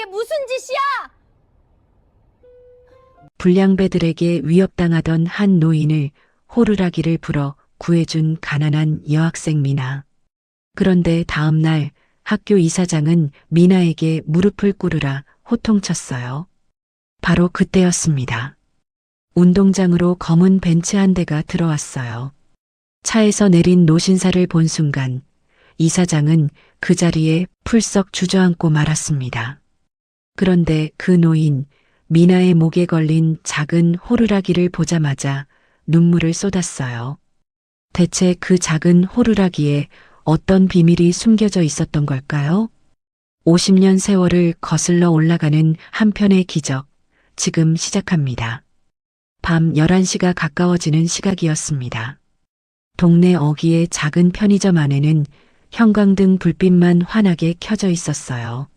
이게 무슨 짓이야? 불량배들에게 위협당하던 한 노인을 호루라기를 불어 구해준 가난한 여학생 미나. 그런데 다음 날 학교 이사장은 미나에게 무릎을 꿇으라 호통쳤어요. 바로 그때였습니다. 운동장으로 검은 벤츠 한 대가 들어왔어요. 차에서 내린 노신사를 본 순간 이사장은 그 자리에 풀썩 주저앉고 말았습니다. 그런데 그 노인, 미나의 목에 걸린 작은 호루라기를 보자마자 눈물을 쏟았어요. 대체 그 작은 호루라기에 어떤 비밀이 숨겨져 있었던 걸까요? 50년 세월을 거슬러 올라가는 한편의 기적, 지금 시작합니다. 밤 11시가 가까워지는 시각이었습니다. 동네 어귀의 작은 편의점 안에는 형광등 불빛만 환하게 켜져 있었어요.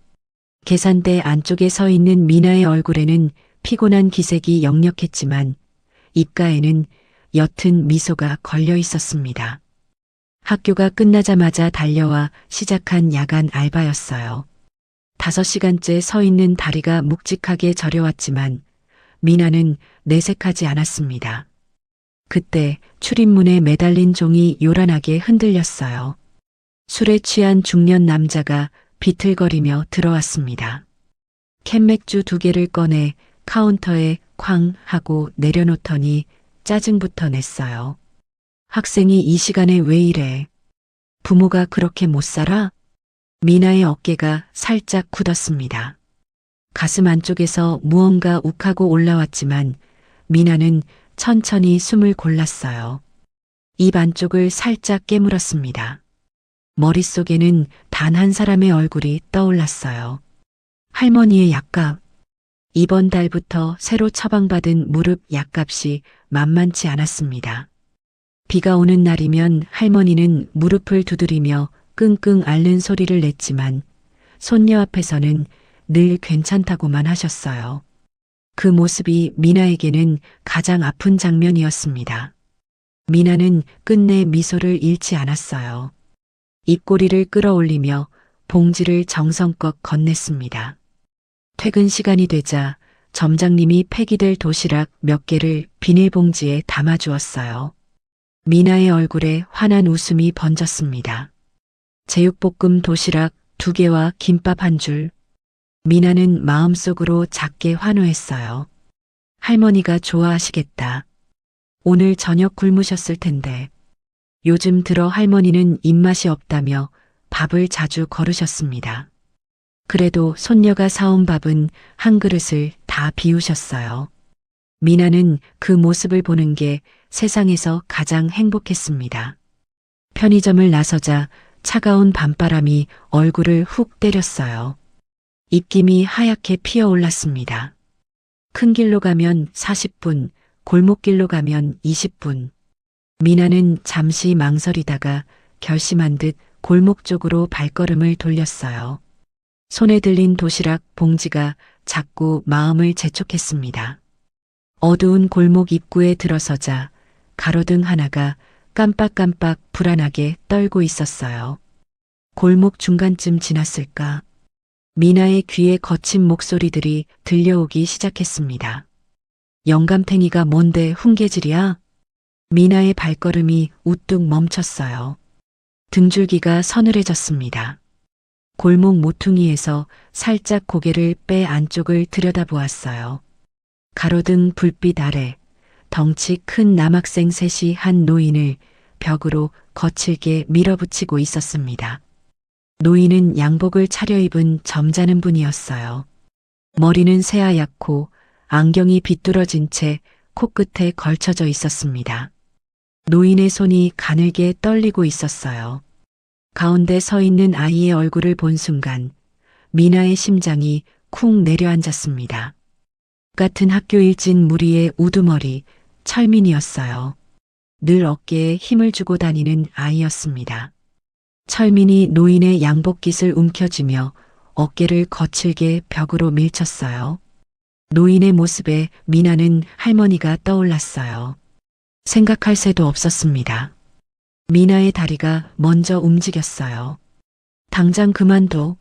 계산대 안쪽에 서 있는 미나의 얼굴에는 피곤한 기색이 역력했지만 입가에는 옅은 미소가 걸려 있었습니다. 학교가 끝나자마자 달려와 시작한 야간 알바였어요. 5시간째 서 있는 다리가 묵직하게 저려왔지만 미나는 내색하지 않았습니다. 그때 출입문에 매달린 종이 요란하게 흔들렸어요. 술에 취한 중년 남자가 비틀거리며 들어왔습니다. 캔맥주 2개를 꺼내 카운터에 쾅 하고 내려놓더니 짜증부터 냈어요. 학생이 이 시간에 왜 이래? 부모가 그렇게 못 살아? 미나의 어깨가 살짝 굳었습니다. 가슴 안쪽에서 무언가 욱하고 올라왔지만 미나는 천천히 숨을 골랐어요. 입 안쪽을 살짝 깨물었습니다. 머릿속에는 단 한 사람의 얼굴이 떠올랐어요. 할머니의 약값. 이번 달부터 새로 처방받은 무릎 약값이 만만치 않았습니다. 비가 오는 날이면 할머니는 무릎을 두드리며 끙끙 앓는 소리를 냈지만 손녀 앞에서는 늘 괜찮다고만 하셨어요. 그 모습이 미나에게는 가장 아픈 장면이었습니다. 미나는 끝내 미소를 잃지 않았어요. 입꼬리를 끌어올리며 봉지를 정성껏 건넸습니다. 퇴근 시간이 되자 점장님이 폐기될 도시락 몇 개를 비닐봉지에 담아주었어요. 미나의 얼굴에 환한 웃음이 번졌습니다. 제육볶음 도시락 2개와 김밥 1줄. 미나는 마음속으로 작게 환호했어요. 할머니가 좋아하시겠다. 오늘 저녁 굶으셨을 텐데. 요즘 들어 할머니는 입맛이 없다며 밥을 자주 거르셨습니다. 그래도 손녀가 사온 밥은 한 그릇을 다 비우셨어요. 미나는 그 모습을 보는 게 세상에서 가장 행복했습니다. 편의점을 나서자 차가운 밤바람이 얼굴을 훅 때렸어요. 입김이 하얗게 피어올랐습니다. 큰 길로 가면 40분, 골목길로 가면 20분. 미나는 잠시 망설이다가 결심한 듯 골목 쪽으로 발걸음을 돌렸어요. 손에 들린 도시락 봉지가 자꾸 마음을 재촉했습니다. 어두운 골목 입구에 들어서자 가로등 하나가 깜빡깜빡 불안하게 떨고 있었어요. 골목 중간쯤 지났을까? 미나의 귀에 거친 목소리들이 들려오기 시작했습니다. 영감탱이가 뭔데 훈계질이야? 미나의 발걸음이 우뚝 멈췄어요. 등줄기가 서늘해졌습니다. 골목 모퉁이에서 살짝 고개를 빼 안쪽을 들여다보았어요. 가로등 불빛 아래 덩치 큰 남학생 셋이 한 노인을 벽으로 거칠게 밀어붙이고 있었습니다. 노인은 양복을 차려입은 점잖은 분이었어요. 머리는 새하얗고 안경이 비뚤어진 채 코끝에 걸쳐져 있었습니다. 노인의 손이 가늘게 떨리고 있었어요. 가운데 서 있는 아이의 얼굴을 본 순간 미나의 심장이 쿵 내려앉았습니다. 같은 학교 일진 무리의 우두머리 철민이었어요. 늘 어깨에 힘을 주고 다니는 아이였습니다. 철민이 노인의 양복깃을 움켜쥐며 어깨를 거칠게 벽으로 밀쳤어요. 노인의 모습에 미나는 할머니가 떠올랐어요. 생각할 새도 없었습니다. 미나의 다리가 먼저 움직였어요. 당장 그만둬.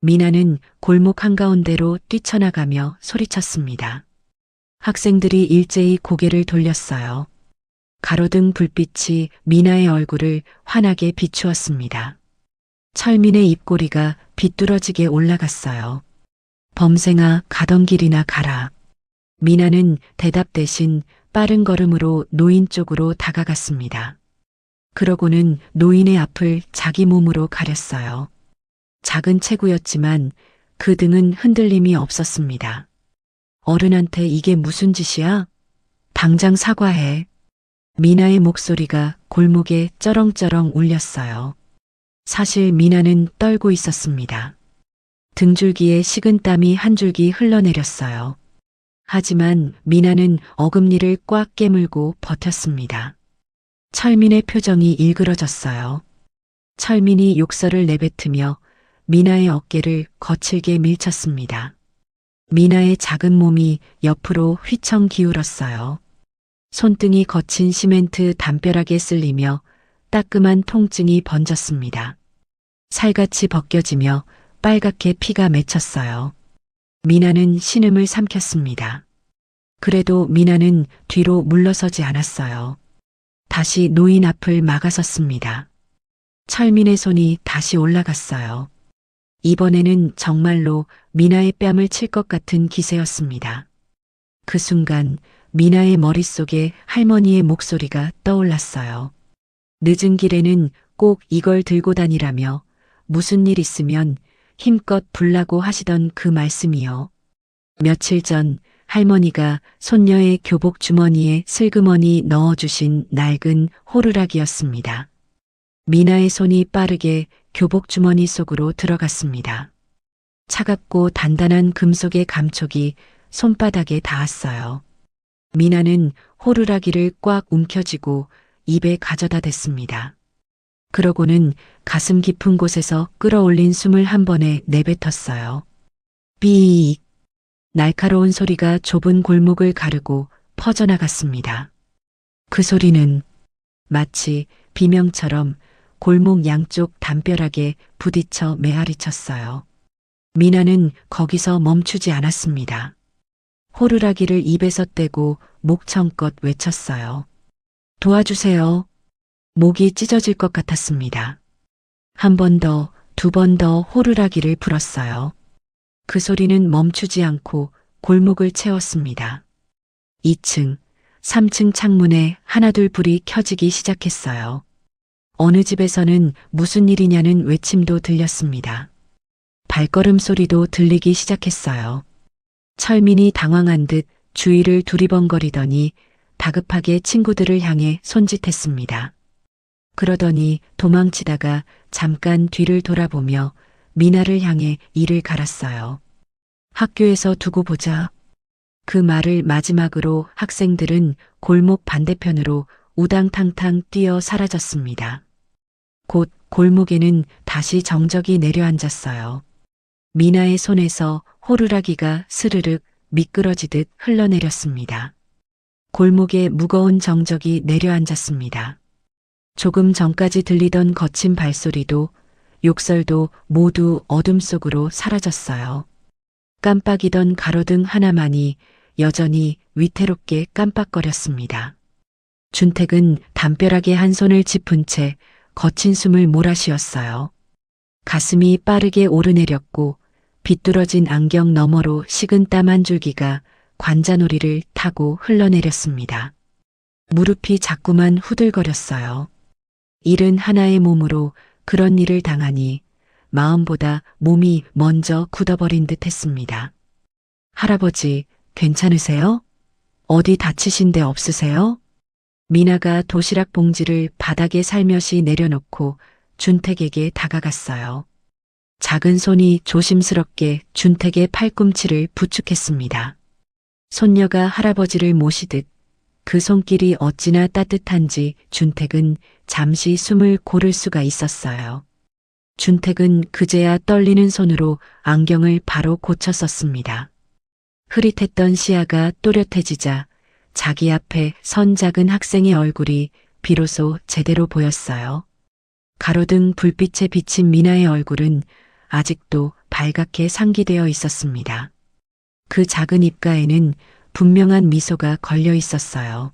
미나는 골목 한가운데로 뛰쳐나가며 소리쳤습니다. 학생들이 일제히 고개를 돌렸어요. 가로등 불빛이 미나의 얼굴을 환하게 비추었습니다. 철민의 입꼬리가 비뚤어지게 올라갔어요. 범생아, 가던 길이나 가라. 미나는 대답 대신 빠른 걸음으로 노인 쪽으로 다가갔습니다. 그러고는 노인의 앞을 자기 몸으로 가렸어요. 작은 체구였지만 그 등은 흔들림이 없었습니다. 어른한테 이게 무슨 짓이야? 당장 사과해. 미나의 목소리가 골목에 쩌렁쩌렁 울렸어요. 사실 미나는 떨고 있었습니다. 등줄기에 식은 땀이 한 줄기 흘러내렸어요. 하지만 미나는 어금니를 꽉 깨물고 버텼습니다. 철민의 표정이 일그러졌어요. 철민이 욕설을 내뱉으며 미나의 어깨를 거칠게 밀쳤습니다. 미나의 작은 몸이 옆으로 휘청 기울었어요. 손등이 거친 시멘트 담벼락에 쓸리며 따끔한 통증이 번졌습니다. 살같이 벗겨지며 빨갛게 피가 맺혔어요. 미나는 신음을 삼켰습니다. 그래도 미나는 뒤로 물러서지 않았어요. 다시 노인 앞을 막아섰습니다. 철민의 손이 다시 올라갔어요. 이번에는 정말로 미나의 뺨을 칠 것 같은 기세였습니다. 그 순간 미나의 머릿속에 할머니의 목소리가 떠올랐어요. 늦은 길에는 꼭 이걸 들고 다니라며 무슨 일 있으면 힘껏 불라고 하시던 그 말씀이요. 며칠 전 할머니가 손녀의 교복 주머니에 슬그머니 넣어주신 낡은 호루라기였습니다. 미나의 손이 빠르게 교복 주머니 속으로 들어갔습니다. 차갑고 단단한 금속의 감촉이 손바닥에 닿았어요. 미나는 호루라기를 꽉 움켜쥐고 입에 가져다 댔습니다. 그러고는 가슴 깊은 곳에서 끌어올린 숨을 한 번에 내뱉었어요. 삐익. 날카로운 소리가 좁은 골목을 가르고 퍼져나갔습니다. 그 소리는 마치 비명처럼 골목 양쪽 담벼락에 부딪혀 메아리쳤어요. 미나는 거기서 멈추지 않았습니다. 호루라기를 입에서 떼고 목청껏 외쳤어요. 도와주세요. 목이 찢어질 것 같았습니다. 한 번 더, 두 번 더 호루라기를 불었어요. 그 소리는 멈추지 않고 골목을 채웠습니다. 2층, 3층 창문에 하나둘 불이 켜지기 시작했어요. 어느 집에서는 무슨 일이냐는 외침도 들렸습니다. 발걸음 소리도 들리기 시작했어요. 철민이 당황한 듯 주위를 두리번거리더니 다급하게 친구들을 향해 손짓했습니다. 그러더니 도망치다가 잠깐 뒤를 돌아보며 미나를 향해 이를 갈았어요. 학교에서 두고 보자. 그 말을 마지막으로 학생들은 골목 반대편으로 우당탕탕 뛰어 사라졌습니다. 곧 골목에는 다시 정적이 내려앉았어요. 미나의 손에서 호루라기가 스르륵 미끄러지듯 흘러내렸습니다. 골목에 무거운 정적이 내려앉았습니다. 조금 전까지 들리던 거친 발소리도 욕설도 모두 어둠 속으로 사라졌어요. 깜빡이던 가로등 하나만이 여전히 위태롭게 깜빡거렸습니다. 준택은 담벼락에 한 손을 짚은 채 거친 숨을 몰아쉬었어요. 가슴이 빠르게 오르내렸고 비뚤어진 안경 너머로 식은 땀 한 줄기가 관자놀이를 타고 흘러내렸습니다. 무릎이 자꾸만 후들거렸어요. 일은 하나의 몸으로 그런 일을 당하니 마음보다 몸이 먼저 굳어버린 듯 했습니다. 할아버지, 괜찮으세요? 어디 다치신 데 없으세요? 미나가 도시락 봉지를 바닥에 살며시 내려놓고 준택에게 다가갔어요. 작은 손이 조심스럽게 준택의 팔꿈치를 부축했습니다. 손녀가 할아버지를 모시듯 그 손길이 어찌나 따뜻한지 준택은 잠시 숨을 고를 수가 있었어요. 준택은 그제야 떨리는 손으로 안경을 바로 고쳐 썼습니다. 흐릿했던 시야가 또렷해지자 자기 앞에 선 작은 학생의 얼굴이 비로소 제대로 보였어요. 가로등 불빛에 비친 미나의 얼굴은 아직도 발갛게 상기되어 있었습니다. 그 작은 입가에는 분명한 미소가 걸려 있었어요.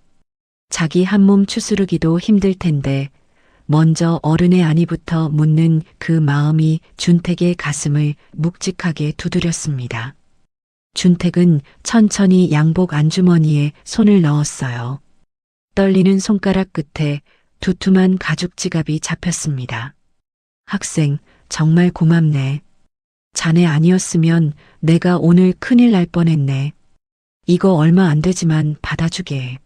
자기 한몸 추스르기도 힘들 텐데 먼저 어른의 안위부터 묻는 그 마음이 준택의 가슴을 묵직하게 두드렸습니다. 준택은 천천히 양복 안주머니에 손을 넣었어요. 떨리는 손가락 끝에 두툼한 가죽 지갑이 잡혔습니다. 학생, 정말 고맙네. 자네 아니었으면 내가 오늘 큰일 날 뻔했네. 이거 얼마 안 되지만 받아주게.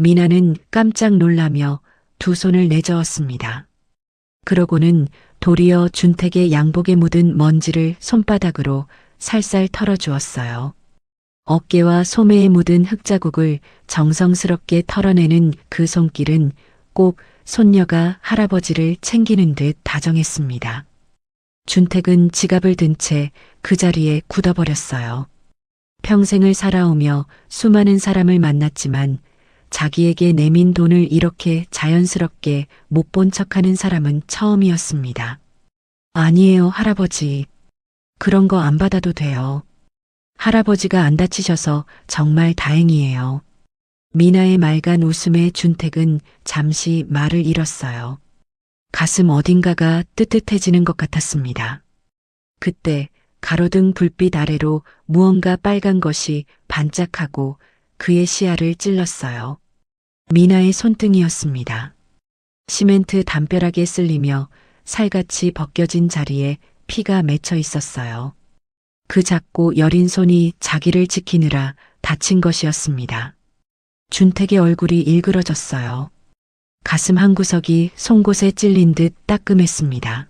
미나는 깜짝 놀라며 두 손을 내저었습니다. 그러고는 도리어 준택의 양복에 묻은 먼지를 손바닥으로 살살 털어주었어요. 어깨와 소매에 묻은 흙자국을 정성스럽게 털어내는 그 손길은 꼭 손녀가 할아버지를 챙기는 듯 다정했습니다. 준택은 지갑을 든 채 그 자리에 굳어버렸어요. 평생을 살아오며 수많은 사람을 만났지만 자기에게 내민 돈을 이렇게 자연스럽게 못 본 척하는 사람은 처음이었습니다. 아니에요, 할아버지. 그런 거 안 받아도 돼요. 할아버지가 안 다치셔서 정말 다행이에요. 미나의 맑은 웃음에 준택은 잠시 말을 잃었어요. 가슴 어딘가가 뜨뜻해지는 것 같았습니다. 그때 가로등 불빛 아래로 무언가 빨간 것이 반짝하고 그의 시야를 찔렀어요. 미나의 손등이었습니다. 시멘트 담벼락에 쓸리며 살같이 벗겨진 자리에 피가 맺혀 있었어요. 그 작고 여린 손이 자기를 지키느라 다친 것이었습니다. 준택의 얼굴이 일그러졌어요. 가슴 한구석이 송곳에 찔린 듯 따끔했습니다.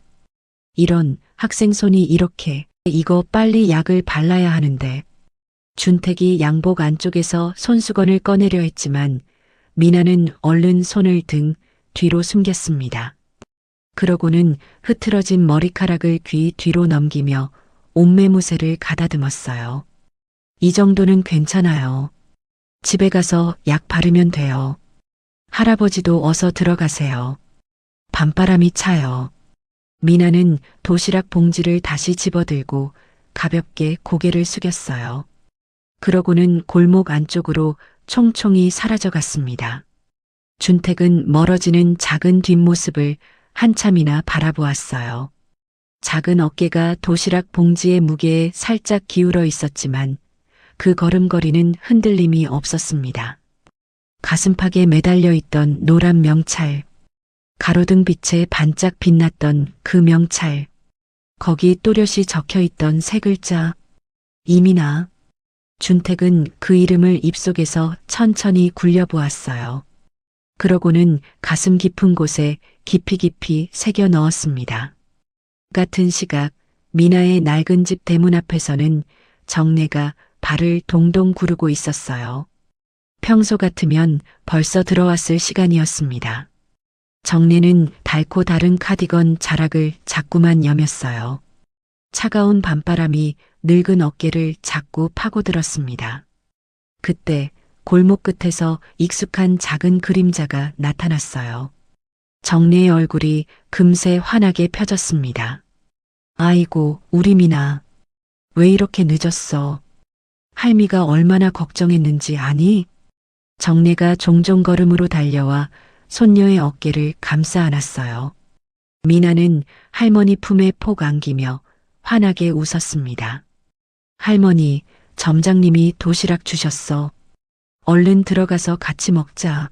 이런 학생 손이 이렇게, 이거 빨리 약을 발라야 하는데. 준택이 양복 안쪽에서 손수건을 꺼내려 했지만 미나는 얼른 손을 등 뒤로 숨겼습니다. 그러고는 흐트러진 머리카락을 귀 뒤로 넘기며 옷매무새를 가다듬었어요. 이 정도는 괜찮아요. 집에 가서 약 바르면 돼요. 할아버지도 어서 들어가세요. 밤바람이 차요. 미나는 도시락 봉지를 다시 집어들고 가볍게 고개를 숙였어요. 그러고는 골목 안쪽으로 총총히 사라져갔습니다. 준택은 멀어지는 작은 뒷모습을 한참이나 바라보았어요. 작은 어깨가 도시락 봉지의 무게에 살짝 기울어 있었지만 그 걸음걸이는 흔들림이 없었습니다. 가슴팍에 매달려 있던 노란 명찰, 가로등 빛에 반짝 빛났던 그 명찰, 거기 또렷이 적혀 있던 세 글자, 이민아. 준택은 그 이름을 입속에서 천천히 굴려보았어요. 그러고는 가슴 깊은 곳에 깊이 깊이 새겨 넣었습니다. 같은 시각 미나의 낡은 집 대문 앞에서는 정내가 발을 동동 구르고 있었어요. 평소 같으면 벌써 들어왔을 시간이었습니다. 정내는 달고 다른 카디건 자락을 자꾸만 여몄어요. 차가운 밤바람이 늙은 어깨를 자꾸 파고들었습니다. 그때 골목 끝에서 익숙한 작은 그림자가 나타났어요. 정내의 얼굴이 금세 환하게 펴졌습니다. 아이고, 우리 미나. 왜 이렇게 늦었어? 할미가 얼마나 걱정했는지 아니? 정내가 종종 걸음으로 달려와 손녀의 어깨를 감싸 안았어요. 미나는 할머니 품에 폭 안기며 환하게 웃었습니다. 할머니, 점장님이 도시락 주셨어. 얼른 들어가서 같이 먹자.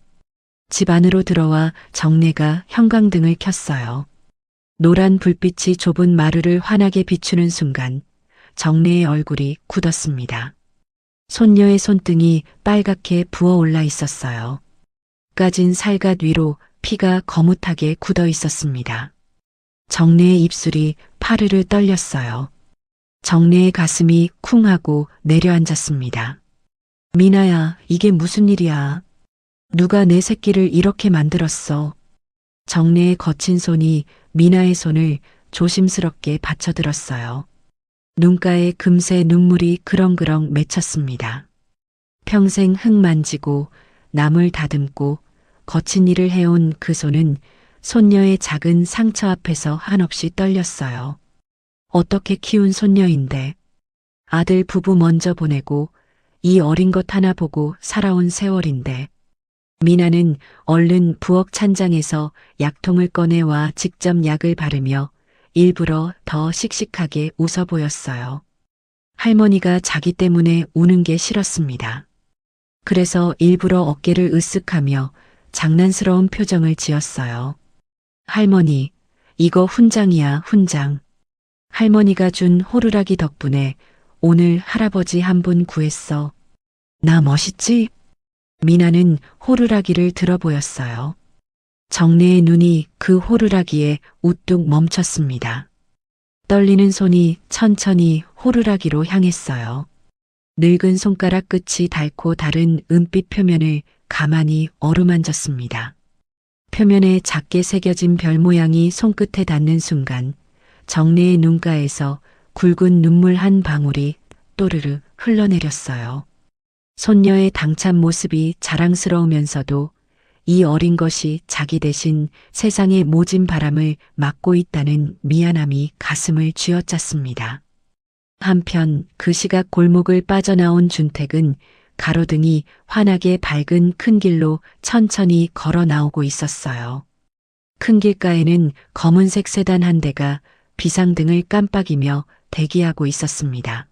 집 안으로 들어와 정내가 형광등을 켰어요. 노란 불빛이 좁은 마루를 환하게 비추는 순간 정내의 얼굴이 굳었습니다. 손녀의 손등이 빨갛게 부어올라 있었어요. 까진 살갗 위로 피가 거뭇하게 굳어 있었습니다. 정내의 입술이 파르르 떨렸어요. 정내의 가슴이 쿵 하고 내려앉았습니다. 미나야, 이게 무슨 일이야? 누가 내 새끼를 이렇게 만들었어? 정내의 거친 손이 미나의 손을 조심스럽게 받쳐들었어요. 눈가에 금세 눈물이 그렁그렁 맺혔습니다. 평생 흙 만지고 남을 다듬고 거친 일을 해온 그 손은 손녀의 작은 상처 앞에서 한없이 떨렸어요. 어떻게 키운 손녀인데. 아들 부부 먼저 보내고 이 어린 것 하나 보고 살아온 세월인데. 미나는 얼른 부엌 찬장에서 약통을 꺼내와 직접 약을 바르며 일부러 더 씩씩하게 웃어 보였어요. 할머니가 자기 때문에 우는 게 싫었습니다. 그래서 일부러 어깨를 으쓱하며 장난스러운 표정을 지었어요. 할머니, 이거 훈장이야, 훈장. 할머니가 준 호루라기 덕분에 오늘 할아버지 한 분 구했어. 나 멋있지? 미나는 호루라기를 들어 보였어요. 정래의 눈이 그 호루라기에 우뚝 멈췄습니다. 떨리는 손이 천천히 호루라기로 향했어요. 늙은 손가락 끝이 닳고 다른 은빛 표면을 가만히 어루만졌습니다. 표면에 작게 새겨진 별 모양이 손끝에 닿는 순간 정래의 눈가에서 굵은 눈물 한 방울이 또르르 흘러내렸어요. 손녀의 당찬 모습이 자랑스러우면서도 이 어린 것이 자기 대신 세상의 모진 바람을 막고 있다는 미안함이 가슴을 쥐어짰습니다. 한편 그 시각 골목을 빠져나온 준택은 가로등이 환하게 밝은 큰 길로 천천히 걸어 나오고 있었어요. 큰 길가에는 검은색 세단 한 대가 비상등을 깜빡이며 대기하고 있었습니다.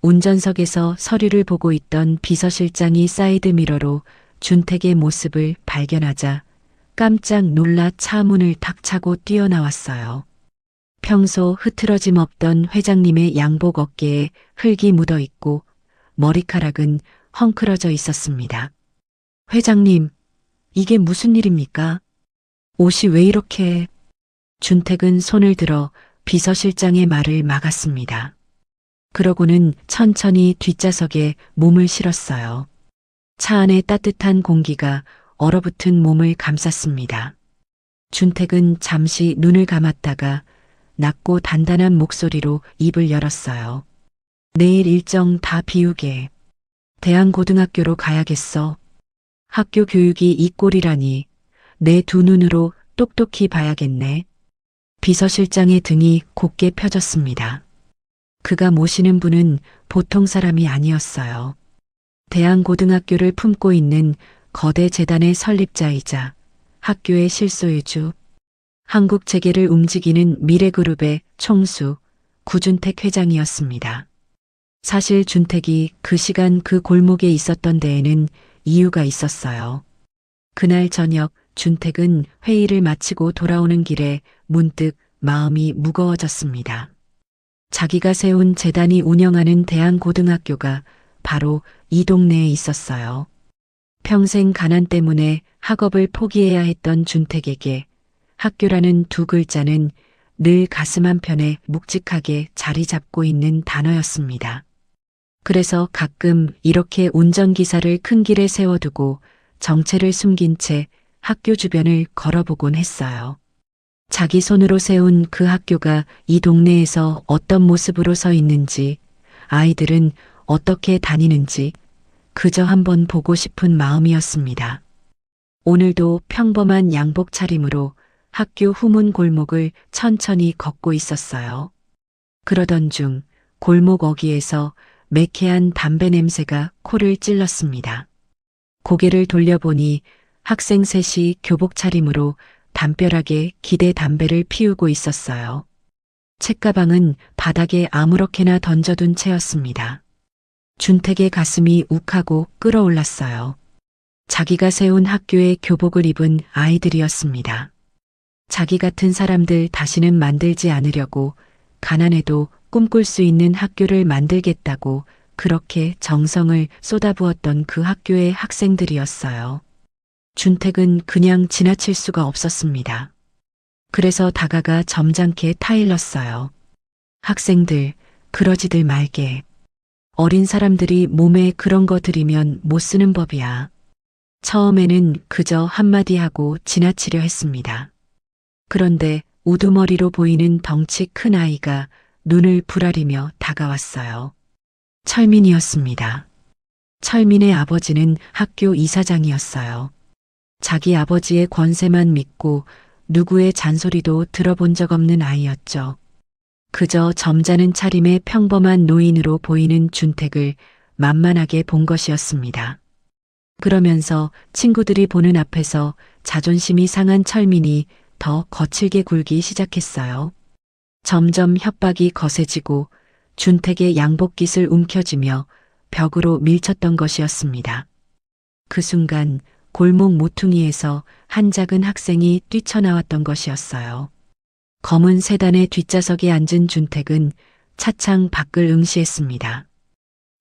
운전석에서 서류를 보고 있던 비서실장이 사이드미러로 준택의 모습을 발견하자 깜짝 놀라 차 문을 탁 차고 뛰어나왔어요. 평소 흐트러짐 없던 회장님의 양복 어깨에 흙이 묻어 있고 머리카락은 헝클어져 있었습니다. 회장님, 이게 무슨 일입니까? 옷이 왜 이렇게... 준택은 손을 들어 비서실장의 말을 막았습니다. 그러고는 천천히 뒷좌석에 몸을 실었어요. 차 안의 따뜻한 공기가 얼어붙은 몸을 감쌌습니다. 준택은 잠시 눈을 감았다가 낮고 단단한 목소리로 입을 열었어요. 내일 일정 다 비우게. 대한고등학교로 가야겠어. 학교 교육이 이 꼴이라니 내 두 눈으로 똑똑히 봐야겠네. 비서실장의 등이 곧게 펴졌습니다. 그가 모시는 분은 보통 사람이 아니었어요. 대한고등학교를 품고 있는 거대 재단의 설립자이자 학교의 실소유주, 한국 재계를 움직이는 미래그룹의 총수 구준택 회장이었습니다. 사실 준택이 그 시간 그 골목에 있었던 데에는 이유가 있었어요. 그날 저녁 준택은 회의를 마치고 돌아오는 길에 문득 마음이 무거워졌습니다. 자기가 세운 재단이 운영하는 대한고등학교가 바로 이 동네에 있었어요. 평생 가난 때문에 학업을 포기해야 했던 준택에게 학교라는 두 글자는 늘 가슴 한편에 묵직하게 자리 잡고 있는 단어였습니다. 그래서 가끔 이렇게 운전기사를 큰 길에 세워두고 정체를 숨긴 채 학교 주변을 걸어보곤 했어요. 자기 손으로 세운 그 학교가 이 동네에서 어떤 모습으로 서 있는지, 아이들은 어떻게 다니는지 그저 한번 보고 싶은 마음이었습니다. 오늘도 평범한 양복 차림으로 학교 후문 골목을 천천히 걷고 있었어요. 그러던 중 골목 어귀에서 매캐한 담배 냄새가 코를 찔렀습니다. 고개를 돌려보니 학생 셋이 교복 차림으로 담벼락에 기대 담배를 피우고 있었어요. 책가방은 바닥에 아무렇게나 던져둔 채였습니다. 준택의 가슴이 욱하고 끓어올랐어요. 자기가 세운 학교의 교복을 입은 아이들이었습니다. 자기 같은 사람들 다시는 만들지 않으려고 가난해도 꿈꿀 수 있는 학교를 만들겠다고 그렇게 정성을 쏟아부었던 그 학교의 학생들이었어요. 준택은 그냥 지나칠 수가 없었습니다. 그래서 다가가 점잖게 타일렀어요. 학생들, 그러지들 말게. 어린 사람들이 몸에 그런 거 들이면 못 쓰는 법이야. 처음에는 그저 한마디 하고 지나치려 했습니다. 그런데 우두머리로 보이는 덩치 큰 아이가 눈을 부라리며 다가왔어요. 철민이었습니다. 철민의 아버지는 학교 이사장이었어요. 자기 아버지의 권세만 믿고 누구의 잔소리도 들어본 적 없는 아이였죠. 그저 점잖은 차림의 평범한 노인으로 보이는 준택을 만만하게 본 것이었습니다. 그러면서 친구들이 보는 앞에서 자존심이 상한 철민이 더 거칠게 굴기 시작했어요. 점점 협박이 거세지고 준택의 양복깃을 움켜쥐며 벽으로 밀쳤던 것이었습니다. 그 순간 골목 모퉁이에서 한 작은 학생이 뛰쳐나왔던 것이었어요. 검은 세단의 뒷좌석에 앉은 준택은 차창 밖을 응시했습니다.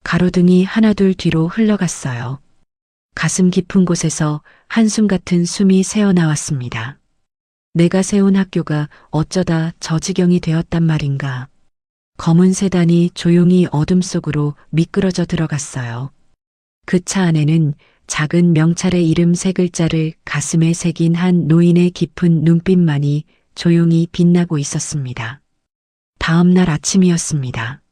가로등이 하나둘 뒤로 흘러갔어요. 가슴 깊은 곳에서 한숨 같은 숨이 새어나왔습니다. 내가 세운 학교가 어쩌다 저 지경이 되었단 말인가. 검은 세단이 조용히 어둠 속으로 미끄러져 들어갔어요. 그 차 안에는 작은 명찰의 이름 3글자를 가슴에 새긴 한 노인의 깊은 눈빛만이 조용히 빛나고 있었습니다. 다음 날 아침이었습니다.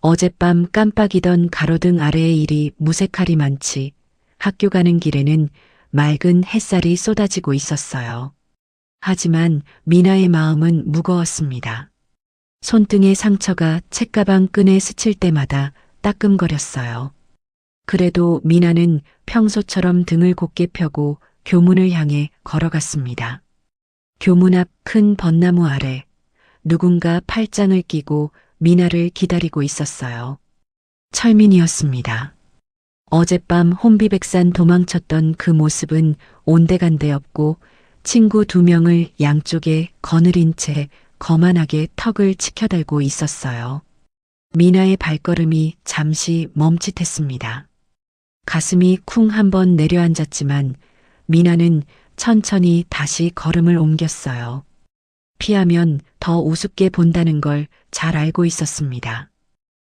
어젯밤 깜빡이던 가로등 아래의 일이 무색하리만치 학교 가는 길에는 맑은 햇살이 쏟아지고 있었어요. 하지만 미나의 마음은 무거웠습니다. 손등의 상처가 책가방 끈에 스칠 때마다 따끔거렸어요. 그래도 미나는 평소처럼 등을 곧게 펴고 교문을 향해 걸어갔습니다. 교문 앞 큰 벚나무 아래 누군가 팔짱을 끼고 미나를 기다리고 있었어요. 철민이었습니다. 어젯밤 혼비백산 도망쳤던 그 모습은 온데간데 없고 친구 2명을 양쪽에 거느린 채 거만하게 턱을 치켜달고 있었어요. 미나의 발걸음이 잠시 멈칫했습니다. 가슴이 쿵 한번 내려앉았지만 미나는 천천히 다시 걸음을 옮겼어요. 피하면 더 우습게 본다는 걸 잘 알고 있었습니다.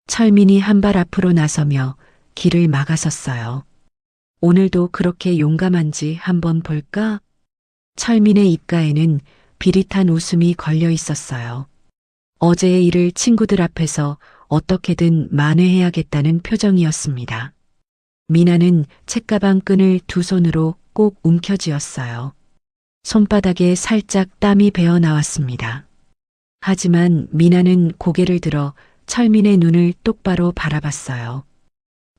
철민이 한 발 앞으로 나서며 길을 막아섰어요. 오늘도 그렇게 용감한지 한번 볼까? 철민의 입가에는 비릿한 웃음이 걸려 있었어요. 어제의 일을 친구들 앞에서 어떻게든 만회해야겠다는 표정이었습니다. 미나는 책가방 끈을 2 손으로 꼭 움켜쥐었어요. 손바닥에 살짝 땀이 배어 나왔습니다. 하지만 미나는 고개를 들어 철민의 눈을 똑바로 바라봤어요.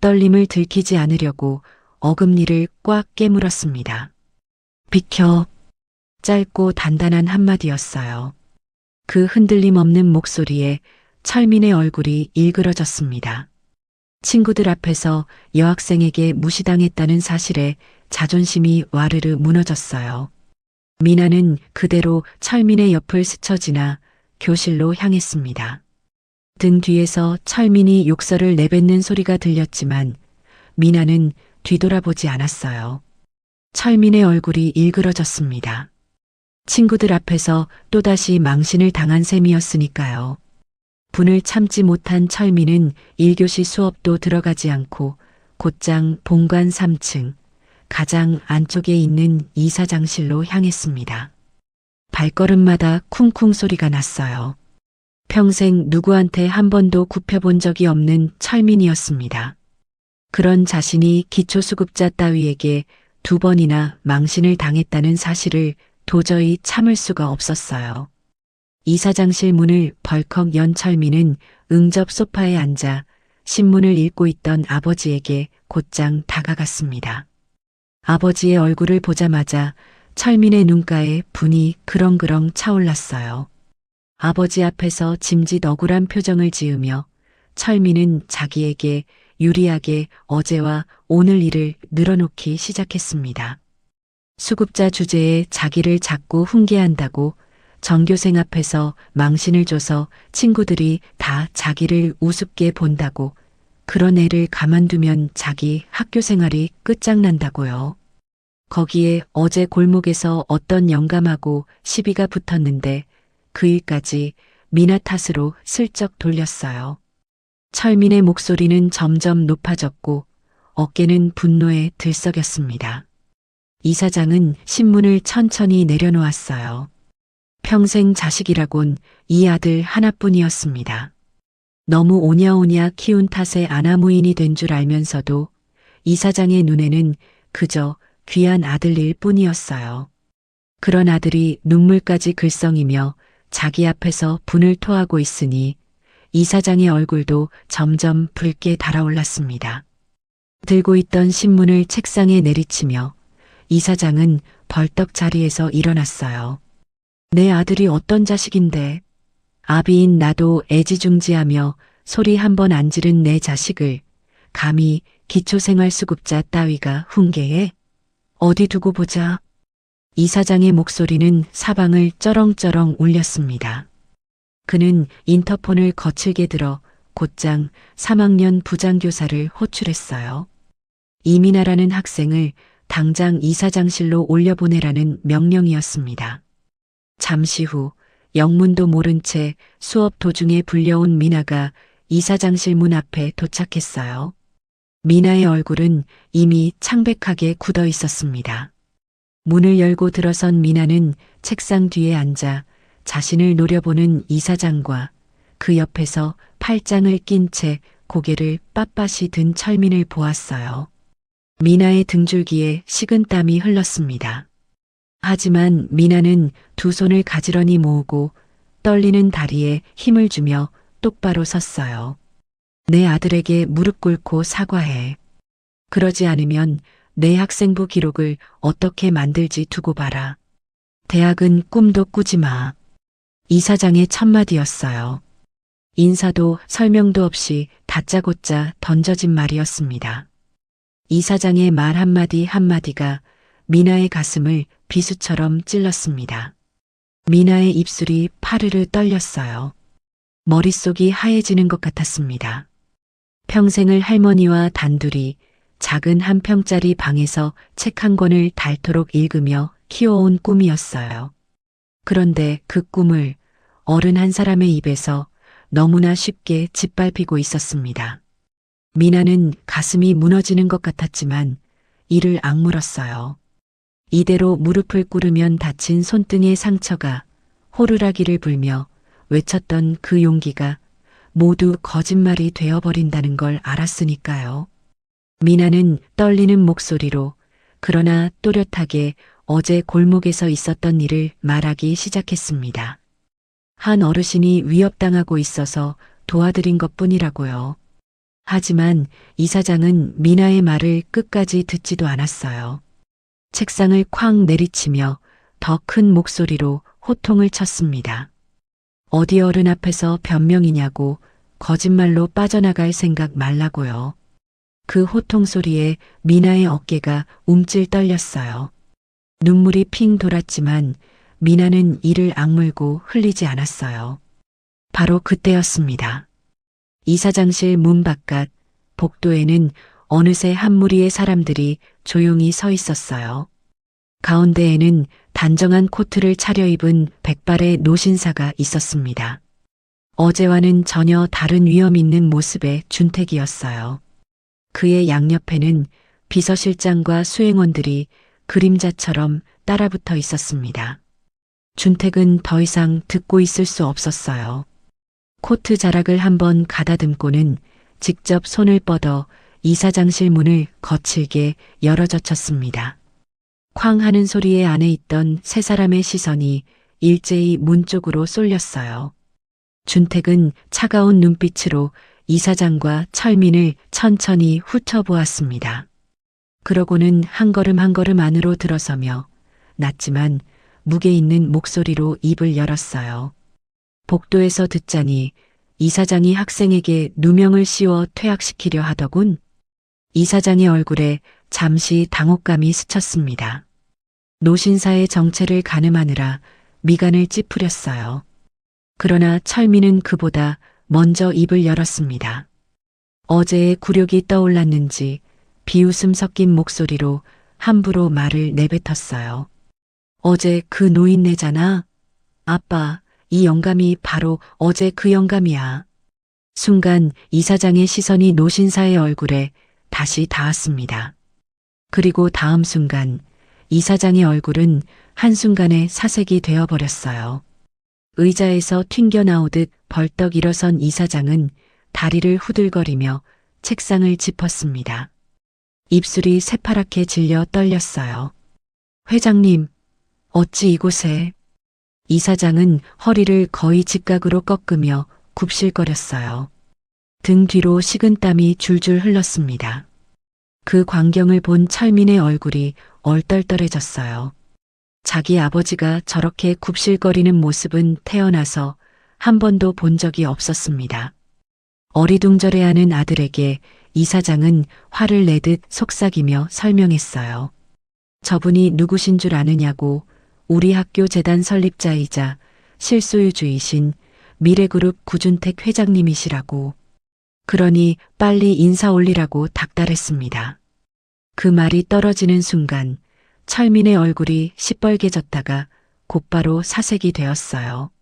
떨림을 들키지 않으려고 어금니를 꽉 깨물었습니다. 비켜. 짧고 단단한 한마디였어요. 그 흔들림 없는 목소리에 철민의 얼굴이 일그러졌습니다. 친구들 앞에서 여학생에게 무시당했다는 사실에 자존심이 와르르 무너졌어요. 미나는 그대로 철민의 옆을 스쳐 지나 교실로 향했습니다. 등 뒤에서 철민이 욕설을 내뱉는 소리가 들렸지만 미나는 뒤돌아보지 않았어요. 철민의 얼굴이 일그러졌습니다. 친구들 앞에서 또다시 망신을 당한 셈이었으니까요. 분을 참지 못한 철민은 1교시 수업도 들어가지 않고 곧장 본관 3층 가장 안쪽에 있는 이사장실로 향했습니다. 발걸음마다 쿵쿵 소리가 났어요. 평생 누구한테 한 번도 굽혀본 적이 없는 철민이었습니다. 그런 자신이 기초수급자 따위에게 2번이나 망신을 당했다는 사실을 도저히 참을 수가 없었어요. 이사장실 문을 벌컥 연 철민은 응접 소파에 앉아 신문을 읽고 있던 아버지에게 곧장 다가갔습니다. 아버지의 얼굴을 보자마자 철민의 눈가에 분이 그렁그렁 차올랐어요. 아버지 앞에서 짐짓 억울한 표정을 지으며 철민은 자기에게 유리하게 어제와 오늘 일을 늘어놓기 시작했습니다. 수급자 주제에 자기를 자꾸 훈계한다고 전교생 앞에서 망신을 줘서 친구들이 다 자기를 우습게 본다고 그런 애를 가만두면 자기 학교 생활이 끝장난다고요. 거기에 어제 골목에서 어떤 영감하고 시비가 붙었는데 그 일까지 미나 탓으로 슬쩍 돌렸어요. 철민의 목소리는 점점 높아졌고 어깨는 분노에 들썩였습니다. 이사장은 신문을 천천히 내려놓았어요. 평생 자식이라곤 이 아들 하나뿐이었습니다. 너무 오냐오냐 키운 탓에 아나무인이 된 줄 알면서도 이사장의 눈에는 그저 귀한 아들일 뿐이었어요. 그런 아들이 눈물까지 글썽이며 자기 앞에서 분을 토하고 있으니 이사장의 얼굴도 점점 붉게 달아올랐습니다. 들고 있던 신문을 책상에 내리치며 이사장은 벌떡 자리에서 일어났어요. 내 아들이 어떤 자식인데, 아비인 나도 애지중지하며 소리 한 번 안 지른 내 자식을 감히 기초생활수급자 따위가 훈계해? 어디 두고 보자. 이사장의 목소리는 사방을 쩌렁쩌렁 울렸습니다. 그는 인터폰을 거칠게 들어 곧장 3학년 부장교사를 호출했어요. 이민아라는 학생을 당장 이사장실로 올려보내라는 명령이었습니다. 잠시 후 영문도 모른 채 수업 도중에 불려온 미나가 이사장실 문 앞에 도착했어요. 미나의 얼굴은 이미 창백하게 굳어 있었습니다. 문을 열고 들어선 미나는 책상 뒤에 앉아 자신을 노려보는 이사장과 그 옆에서 팔짱을 낀 채 고개를 빳빳이 든 철민을 보았어요. 미나의 등줄기에 식은땀이 흘렀습니다. 하지만 미나는 두 손을 가지런히 모으고 떨리는 다리에 힘을 주며 똑바로 섰어요. 내 아들에게 무릎 꿇고 사과해. 그러지 않으면 내 학생부 기록을 어떻게 만들지 두고 봐라. 대학은 꿈도 꾸지 마. 이사장의 첫마디였어요. 인사도 설명도 없이 다짜고짜 던져진 말이었습니다. 이사장의 말 한마디 한마디가 미나의 가슴을 비수처럼 찔렀습니다. 미나의 입술이 파르르 떨렸어요. 머릿속이 하얘지는 것 같았습니다. 평생을 할머니와 단둘이 작은 한 평짜리 방에서 책 한 권을 닳도록 읽으며 키워온 꿈이었어요. 그런데 그 꿈을 어른 한 사람의 입에서 너무나 쉽게 짓밟히고 있었습니다. 미나는 가슴이 무너지는 것 같았지만 이를 악물었어요. 이대로 무릎을 꿇으면 다친 손등의 상처가 호루라기를 불며 외쳤던 그 용기가 모두 거짓말이 되어버린다는 걸 알았으니까요. 미나는 떨리는 목소리로 그러나 또렷하게 어제 골목에서 있었던 일을 말하기 시작했습니다. 한 어르신이 위협당하고 있어서 도와드린 것뿐이라고요. 하지만 이사장은 미나의 말을 끝까지 듣지도 않았어요. 책상을 쾅 내리치며 더 큰 목소리로 호통을 쳤습니다. 어디 어른 앞에서 변명이냐고 거짓말로 빠져나갈 생각 말라고요. 그 호통 소리에 미나의 어깨가 움찔 떨렸어요. 눈물이 핑 돌았지만 미나는 이를 악물고 흘리지 않았어요. 바로 그때였습니다. 이사장실 문 바깥 복도에는 어느새 한 무리의 사람들이 조용히 서 있었어요. 가운데에는 단정한 코트를 차려입은 백발의 노신사가 있었습니다. 어제와는 전혀 다른 위험 있는 모습의 준택이었어요. 그의 양옆에는 비서실장과 수행원들이 그림자처럼 따라붙어 있었습니다. 준택은 더 이상 듣고 있을 수 없었어요. 코트 자락을 한번 가다듬고는 직접 손을 뻗어 이사장실 문을 거칠게 열어젖혔습니다. 쾅 하는 소리에 안에 있던 세 사람의 시선이 일제히 문 쪽으로 쏠렸어요. 준택은 차가운 눈빛으로 이사장과 철민을 천천히 훑어보았습니다. 그러고는 한 걸음 한 걸음 안으로 들어서며 낮지만 무게 있는 목소리로 입을 열었어요. 복도에서 듣자니 이사장이 학생에게 누명을 씌워 퇴학시키려 하더군. 이사장의 얼굴에 잠시 당혹감이 스쳤습니다. 노신사의 정체를 가늠하느라 미간을 찌푸렸어요. 그러나 철민은 그보다 먼저 입을 열었습니다. 어제의 굴욕이 떠올랐는지 비웃음 섞인 목소리로 함부로 말을 내뱉었어요. 어제 그 노인네잖아. 아빠, 이 영감이 바로 어제 그 영감이야. 순간 이사장의 시선이 노신사의 얼굴에 다시 닿았습니다. 그리고 다음 순간 이사장의 얼굴은 한순간에 사색이 되어버렸어요. 의자에서 튕겨나오듯 벌떡 일어선 이사장은 다리를 후들거리며 책상을 짚었습니다. 입술이 새파랗게 질려 떨렸어요. 회장님, 어찌 이곳에? 이사장은 허리를 거의 직각으로 꺾으며 굽실거렸어요. 등 뒤로 식은땀이 줄줄 흘렀습니다. 그 광경을 본 철민의 얼굴이 얼떨떨해졌어요. 자기 아버지가 저렇게 굽실거리는 모습은 태어나서 한 번도 본 적이 없었습니다. 어리둥절해하는 아들에게 이사장은 화를 내듯 속삭이며 설명했어요. 저분이 누구신 줄 아느냐고. 우리 학교 재단 설립자이자 실소유주이신 미래그룹 구준택 회장님이시라고. 그러니 빨리 인사 올리라고 닥달했습니다. 그 말이 떨어지는 순간 철민의 얼굴이 시뻘개졌다가 곧바로 사색이 되었어요.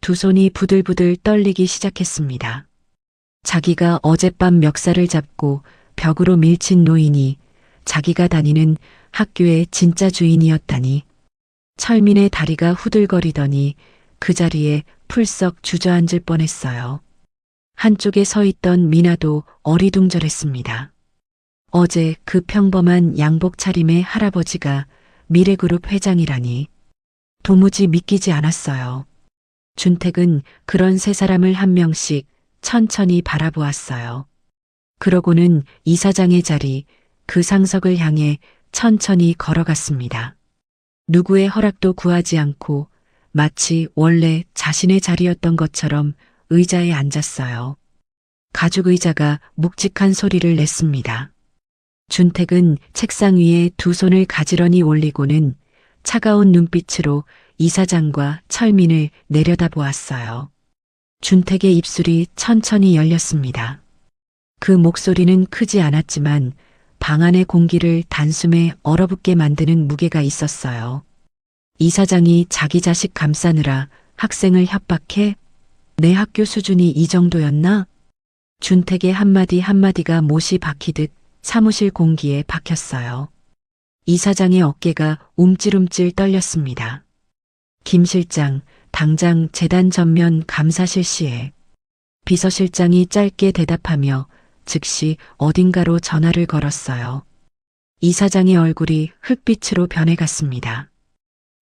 두 손이 부들부들 떨리기 시작했습니다. 자기가 어젯밤 멱살을 잡고 벽으로 밀친 노인이 자기가 다니는 학교의 진짜 주인이었다니. 철민의 다리가 후들거리더니 그 자리에 풀썩 주저앉을 뻔했어요. 한쪽에 서 있던 미나도 어리둥절했습니다. 어제 그 평범한 양복 차림의 할아버지가 미래그룹 회장이라니 도무지 믿기지 않았어요. 준택은 그런 세 사람을 한 명씩 천천히 바라보았어요. 그러고는 이사장의 자리, 그 상석을 향해 천천히 걸어갔습니다. 누구의 허락도 구하지 않고 마치 원래 자신의 자리였던 것처럼 의자에 앉았어요. 가죽 의자가 묵직한 소리를 냈습니다. 준택은 책상 위에 두 손을 가지런히 올리고는 차가운 눈빛으로 이사장과 철민을 내려다보았어요. 준택의 입술이 천천히 열렸습니다. 그 목소리는 크지 않았지만 방 안의 공기를 단숨에 얼어붙게 만드는 무게가 있었어요. 이사장이 자기 자식 감싸느라 학생을 협박해? 내 학교 수준이 이 정도였나? 준택의 한마디 한마디가 못이 박히듯 사무실 공기에 박혔어요. 이사장의 어깨가 움찔움찔 떨렸습니다. 김 실장, 당장 재단 전면 감사 실시해. 비서실장이 짧게 대답하며 즉시 어딘가로 전화를 걸었어요. 이사장의 얼굴이 흙빛으로 변해갔습니다.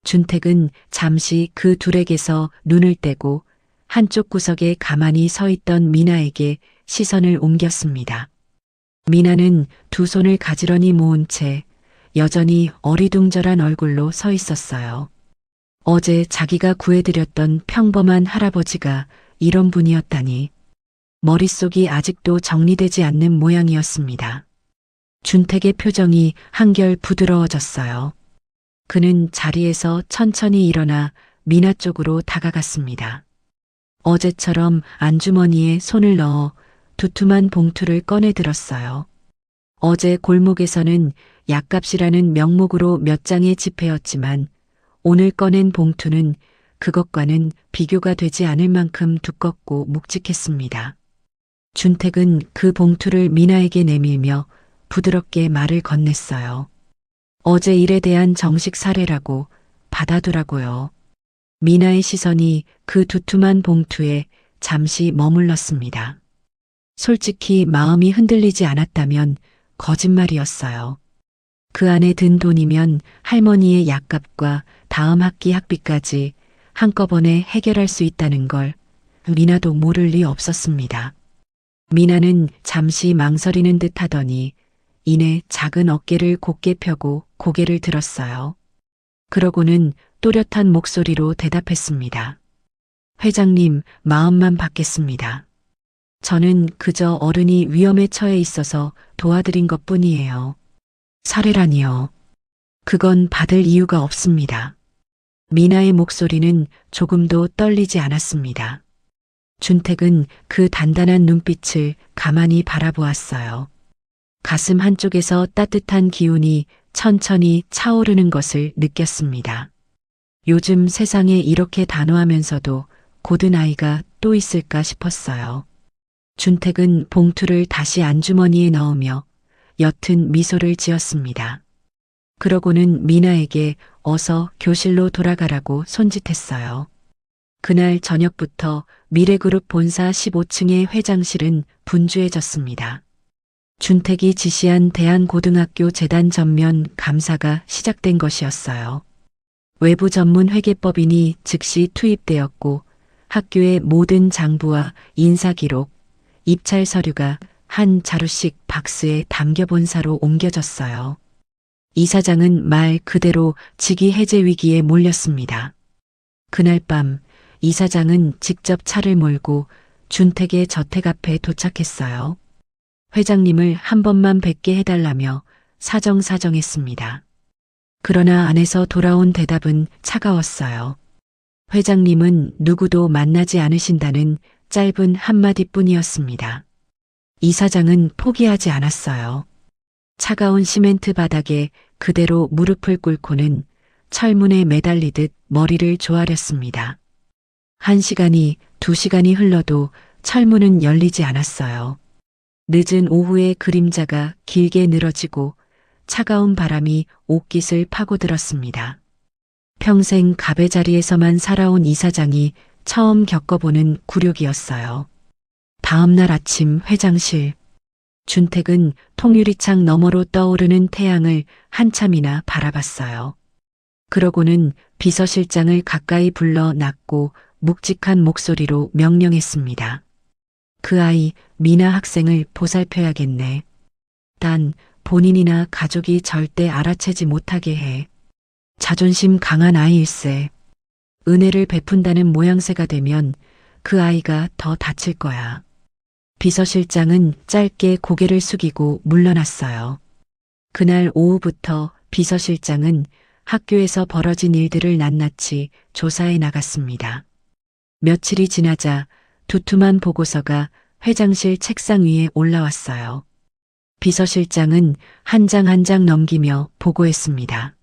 준택은 잠시 그 둘에게서 눈을 떼고 한쪽 구석에 가만히 서 있던 미나에게 시선을 옮겼습니다. 미나는 두 손을 가지런히 모은 채 여전히 어리둥절한 얼굴로 서 있었어요. 어제 자기가 구해드렸던 평범한 할아버지가 이런 분이었다니. 머릿속이 아직도 정리되지 않는 모양이었습니다. 준택의 표정이 한결 부드러워졌어요. 그는 자리에서 천천히 일어나 미나 쪽으로 다가갔습니다. 어제처럼 안주머니에 손을 넣어 두툼한 봉투를 꺼내 들었어요. 어제 골목에서는 약값이라는 명목으로 몇 장의 지폐였지만 오늘 꺼낸 봉투는 그것과는 비교가 되지 않을 만큼 두껍고 묵직했습니다. 준택은 그 봉투를 미나에게 내밀며 부드럽게 말을 건넸어요. 어제 일에 대한 정식 사례라고 받아두라고요. 미나의 시선이 그 두툼한 봉투에 잠시 머물렀습니다. 솔직히 마음이 흔들리지 않았다면 거짓말이었어요. 그 안에 든 돈이면 할머니의 약값과 다음 학기 학비까지 한꺼번에 해결할 수 있다는 걸 미나도 모를 리 없었습니다. 미나는 잠시 망설이는 듯 하더니 이내 작은 어깨를 곧게 펴고 고개를 들었어요. 그러고는 또렷한 목소리로 대답했습니다. 회장님, 마음만 받겠습니다. 저는 그저 어른이 위험에 처해 있어서 도와드린 것뿐이에요. 사례라니요. 그건 받을 이유가 없습니다. 미나의 목소리는 조금도 떨리지 않았습니다. 준택은 그 단단한 눈빛을 가만히 바라보았어요. 가슴 한쪽에서 따뜻한 기운이 천천히 차오르는 것을 느꼈습니다. 요즘 세상에 이렇게 단호하면서도 고든 아이가 또 있을까 싶었어요. 준택은 봉투를 다시 안주머니에 넣으며 옅은 미소를 지었습니다. 그러고는 미나에게 어서 교실로 돌아가라고 손짓했어요. 그날 저녁부터 미래그룹 본사 15층의 회장실은 분주해졌습니다. 준택이 지시한 대한고등학교 재단 전면 감사가 시작된 것이었어요. 외부 전문 회계법인이 즉시 투입되었고 학교의 모든 장부와 인사기록, 입찰 서류가 한 자루씩 박스에 담겨 본사로 옮겨졌어요. 이사장은 말 그대로 직위 해제 위기에 몰렸습니다. 그날 밤 이사장은 직접 차를 몰고 준택의 저택 앞에 도착했어요. 회장님을 한 번만 뵙게 해달라며 사정사정했습니다. 그러나 안에서 돌아온 대답은 차가웠어요. 회장님은 누구도 만나지 않으신다는 짧은 한마디뿐이었습니다. 이사장은 포기하지 않았어요. 차가운 시멘트 바닥에 그대로 무릎을 꿇고는 철문에 매달리듯 머리를 조아렸습니다. 1시간이 2시간이 흘러도 철문은 열리지 않았어요. 늦은 오후의 그림자가 길게 늘어지고 차가운 바람이 옷깃을 파고들었습니다. 평생 갑의 자리에서만 살아온 이사장이 처음 겪어보는 굴욕이었어요. 다음 날 아침 회장실. 준택은 통유리창 너머로 떠오르는 태양을 한참이나 바라봤어요. 그러고는 비서실장을 가까이 불러 놨고 묵직한 목소리로 명령했습니다. 그 아이 미나 학생을 보살펴야겠네. 단 본인이나 가족이 절대 알아채지 못하게 해. 자존심 강한 아이일세. 은혜를 베푼다는 모양새가 되면 그 아이가 더 다칠 거야. 비서실장은 짧게 고개를 숙이고 물러났어요. 그날 오후부터 비서실장은 학교에서 벌어진 일들을 낱낱이 조사해 나갔습니다. 며칠이 지나자 두툼한 보고서가 회장실 책상 위에 올라왔어요. 비서실장은 한 장 한 장 넘기며 보고했습니다.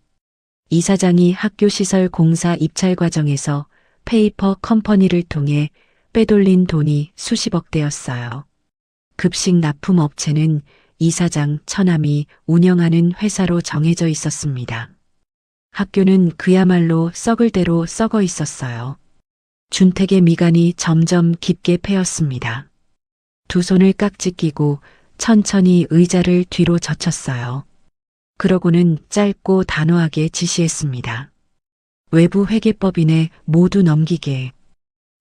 이사장이 학교 시설 공사 입찰 과정에서 페이퍼 컴퍼니를 통해 빼돌린 돈이 수십억 대였어요. 급식 납품 업체는 이사장 처남이 운영하는 회사로 정해져 있었습니다. 학교는 그야말로 썩을 대로 썩어 있었어요. 준택의 미간이 점점 깊게 패였습니다. 두 손을 깍지 끼고 천천히 의자를 뒤로 젖혔어요. 그러고는 짧고 단호하게 지시했습니다. 외부 회계법인에 모두 넘기게.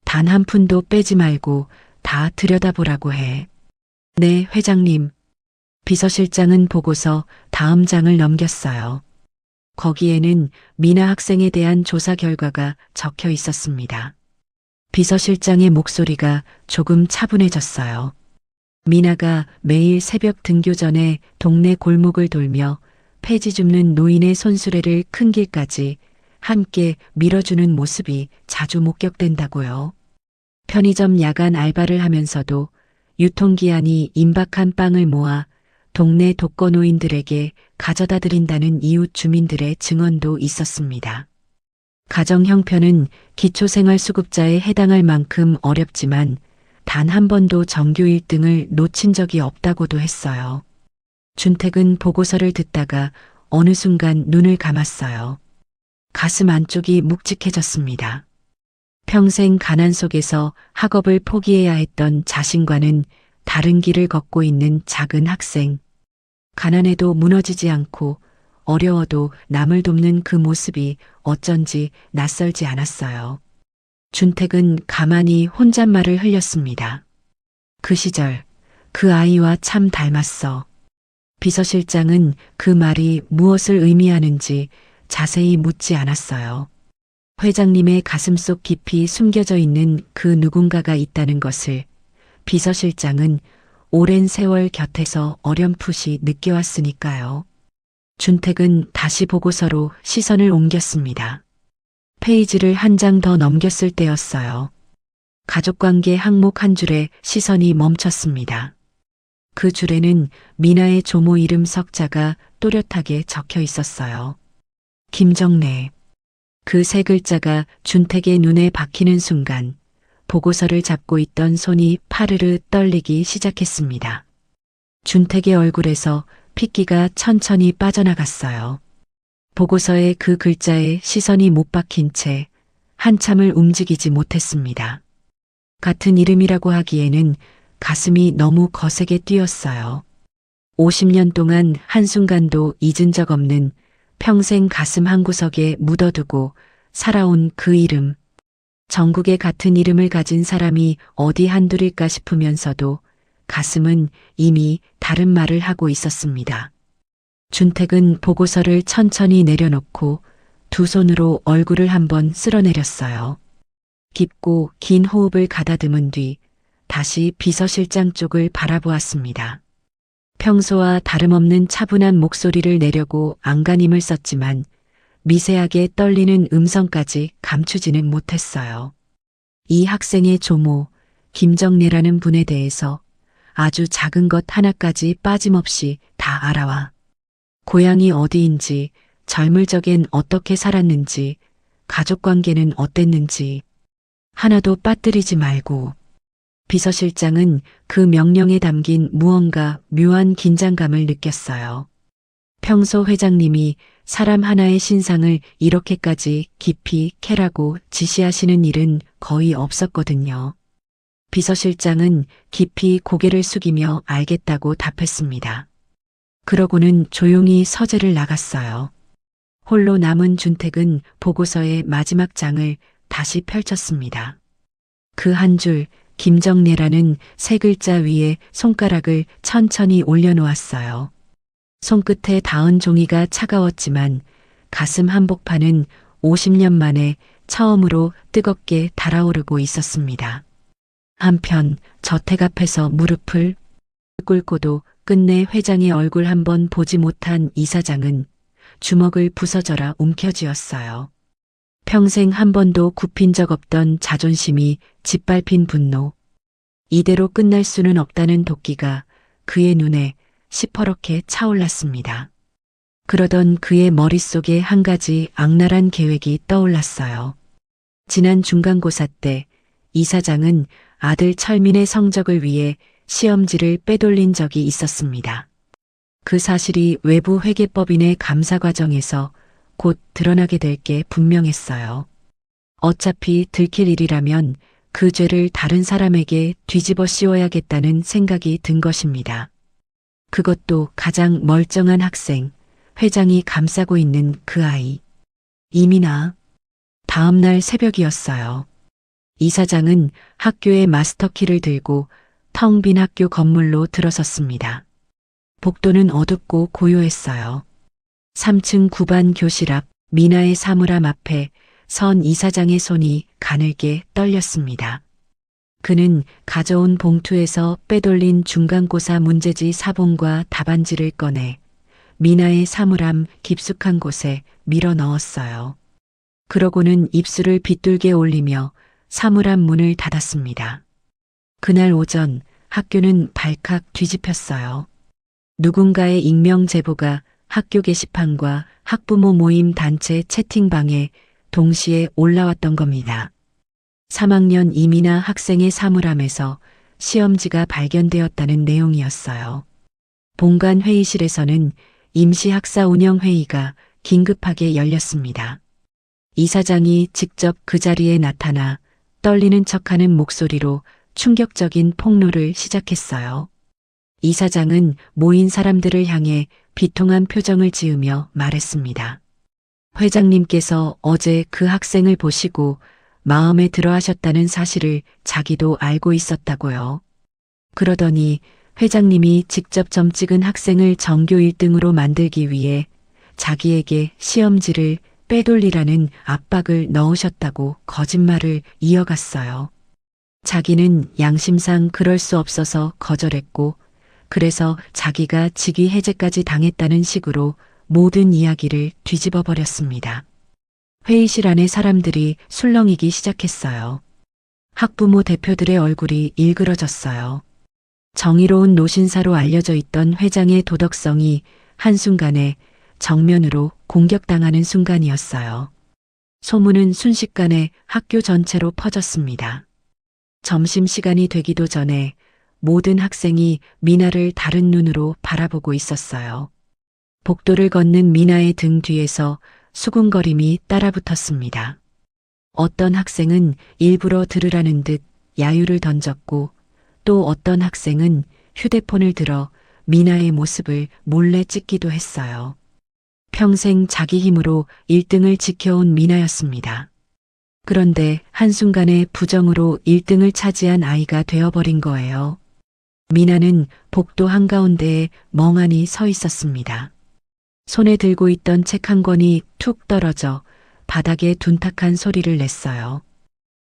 단 한 푼도 빼지 말고 다 들여다보라고 해. 네, 회장님. 비서실장은 보고서 다음 장을 넘겼어요. 거기에는 미나 학생에 대한 조사 결과가 적혀 있었습니다. 비서실장의 목소리가 조금 차분해졌어요. 미나가 매일 새벽 등교 전에 동네 골목을 돌며 폐지 줍는 노인의 손수레를 큰 길까지 함께 밀어주는 모습이 자주 목격된다고요. 편의점 야간 알바를 하면서도 유통기한이 임박한 빵을 모아 동네 독거노인들에게 가져다 드린다는 이웃 주민들의 증언도 있었습니다. 가정 형편은 기초생활수급자에 해당할 만큼 어렵지만 단 한 번도 전교 1등을 놓친 적이 없다고도 했어요. 준택은 보고서를 듣다가 어느 순간 눈을 감았어요. 가슴 안쪽이 묵직해졌습니다. 평생 가난 속에서 학업을 포기해야 했던 자신과는 다른 길을 걷고 있는 작은 학생. 가난해도 무너지지 않고 어려워도 남을 돕는 그 모습이 어쩐지 낯설지 않았어요. 준택은 가만히 혼잣말을 흘렸습니다. 그 시절 그 아이와 참 닮았어. 비서실장은 그 말이 무엇을 의미하는지 자세히 묻지 않았어요. 회장님의 가슴속 깊이 숨겨져 있는 그 누군가가 있다는 것을 비서실장은 오랜 세월 곁에서 어렴풋이 느껴왔으니까요. 준택은 다시 보고서로 시선을 옮겼습니다. 페이지를 한 장 더 넘겼을 때였어요. 가족관계 항목 한 줄에 시선이 멈췄습니다. 그 줄에는 미나의 조모 이름 석자가 또렷하게 적혀 있었어요. 김정래. 그 세 글자가 준택의 눈에 박히는 순간 보고서를 잡고 있던 손이 파르르 떨리기 시작했습니다. 준택의 얼굴에서 핏기가 천천히 빠져나갔어요. 보고서의 그 글자에 시선이 못 박힌 채 한참을 움직이지 못했습니다. 같은 이름이라고 하기에는 가슴이 너무 거세게 뛰었어요. 50년 동안 한순간도 잊은 적 없는 평생 가슴 한구석에 묻어두고 살아온 그 이름. 전국에 같은 이름을 가진 사람이 어디 한둘일까 싶으면서도 가슴은 이미 다른 말을 하고 있었습니다. 준택은 보고서를 천천히 내려놓고 두 손으로 얼굴을 한번 쓸어내렸어요. 깊고 긴 호흡을 가다듬은 뒤 다시 비서실장 쪽을 바라보았습니다. 평소와 다름없는 차분한 목소리를 내려고 안간힘을 썼지만 미세하게 떨리는 음성까지 감추지는 못했어요. 이 학생의 조모, 김정래라는 분에 대해서 아주 작은 것 하나까지 빠짐없이 다 알아와. 고향이 어디인지, 젊을 적엔 어떻게 살았는지, 가족관계는 어땠는지 하나도 빠뜨리지 말고. 비서실장은 그 명령에 담긴 무언가 묘한 긴장감을 느꼈어요. 평소 회장님이 사람 하나의 신상을 이렇게까지 깊이 캐라고 지시하시는 일은 거의 없었거든요. 비서실장은 깊이 고개를 숙이며 알겠다고 답했습니다. 그러고는 조용히 서재를 나갔어요. 홀로 남은 준택은 보고서의 마지막 장을 다시 펼쳤습니다. 그 한 줄 김정래라는 세 글자 위에 손가락을 천천히 올려놓았어요. 손끝에 닿은 종이가 차가웠지만 가슴 한복판은 50년 만에 처음으로 뜨겁게 달아오르고 있었습니다. 한편 저택 앞에서 무릎을 꿇고도 끝내 회장의 얼굴 한번 보지 못한 이사장은 주먹을 부서져라 움켜쥐었어요. 평생 한 번도 굽힌 적 없던 자존심이 짓밟힌 분노. 이대로 끝날 수는 없다는 도끼가 그의 눈에 시퍼렇게 차올랐습니다. 그러던 그의 머릿속에 한 가지 악랄한 계획이 떠올랐어요. 지난 중간고사 때 이사장은 아들 철민의 성적을 위해 시험지를 빼돌린 적이 있었습니다. 그 사실이 외부 회계법인의 감사 과정에서 곧 드러나게 될 게 분명했어요. 어차피 들킬 일이라면 그 죄를 다른 사람에게 뒤집어 씌워야겠다는 생각이 든 것입니다. 그것도 가장 멀쩡한 학생, 회장이 감싸고 있는 그 아이. 이민아. 다음 날 새벽이었어요. 이사장은 학교의 마스터키를 들고 텅 빈 학교 건물로 들어섰습니다. 복도는 어둡고 고요했어요. 3층 9반 교실 앞 미나의 사물함 앞에 선 이사장의 손이 가늘게 떨렸습니다. 그는 가져온 봉투에서 빼돌린 중간고사 문제지 사본과 답안지를 꺼내 미나의 사물함 깊숙한 곳에 밀어 넣었어요. 그러고는 입술을 빗둘게 올리며 사물함 문을 닫았습니다. 그날 오전 학교는 발칵 뒤집혔어요. 누군가의 익명 제보가 학교 게시판과 학부모 모임 단체 채팅방에 동시에 올라왔던 겁니다. 3학년 이민아 학생의 사물함에서 시험지가 발견되었다는 내용이었어요. 본관 회의실에서는 임시학사 운영회의가 긴급하게 열렸습니다. 이사장이 직접 그 자리에 나타나 떨리는 척하는 목소리로 충격적인 폭로를 시작했어요. 이사장은 모인 사람들을 향해 비통한 표정을 지으며 말했습니다. 회장님께서 어제 그 학생을 보시고 마음에 들어 하셨다는 사실을 자기도 알고 있었다고요. 그러더니 회장님이 직접 점 찍은 학생을 전교 1등으로 만들기 위해 자기에게 시험지를 빼돌리라는 압박을 넣으셨다고 거짓말을 이어갔어요. 자기는 양심상 그럴 수 없어서 거절했고 그래서 자기가 직위 해제까지 당했다는 식으로 모든 이야기를 뒤집어 버렸습니다. 회의실 안에 사람들이 술렁이기 시작했어요. 학부모 대표들의 얼굴이 일그러졌어요. 정의로운 노신사로 알려져 있던 회장의 도덕성이 한순간에 정면으로 공격당하는 순간이었어요. 소문은 순식간에 학교 전체로 퍼졌습니다. 점심시간이 되기도 전에 모든 학생이 미나를 다른 눈으로 바라보고 있었어요. 복도를 걷는 미나의 등 뒤에서 수군거림이 따라붙었습니다. 어떤 학생은 일부러 들으라는 듯 야유를 던졌고 또 어떤 학생은 휴대폰을 들어 미나의 모습을 몰래 찍기도 했어요. 평생 자기 힘으로 1등을 지켜온 미나였습니다. 그런데 한순간에 부정으로 1등을 차지한 아이가 되어버린 거예요. 미나는 복도 한가운데에 멍하니 서 있었습니다. 손에 들고 있던 책 한 권이 툭 떨어져 바닥에 둔탁한 소리를 냈어요.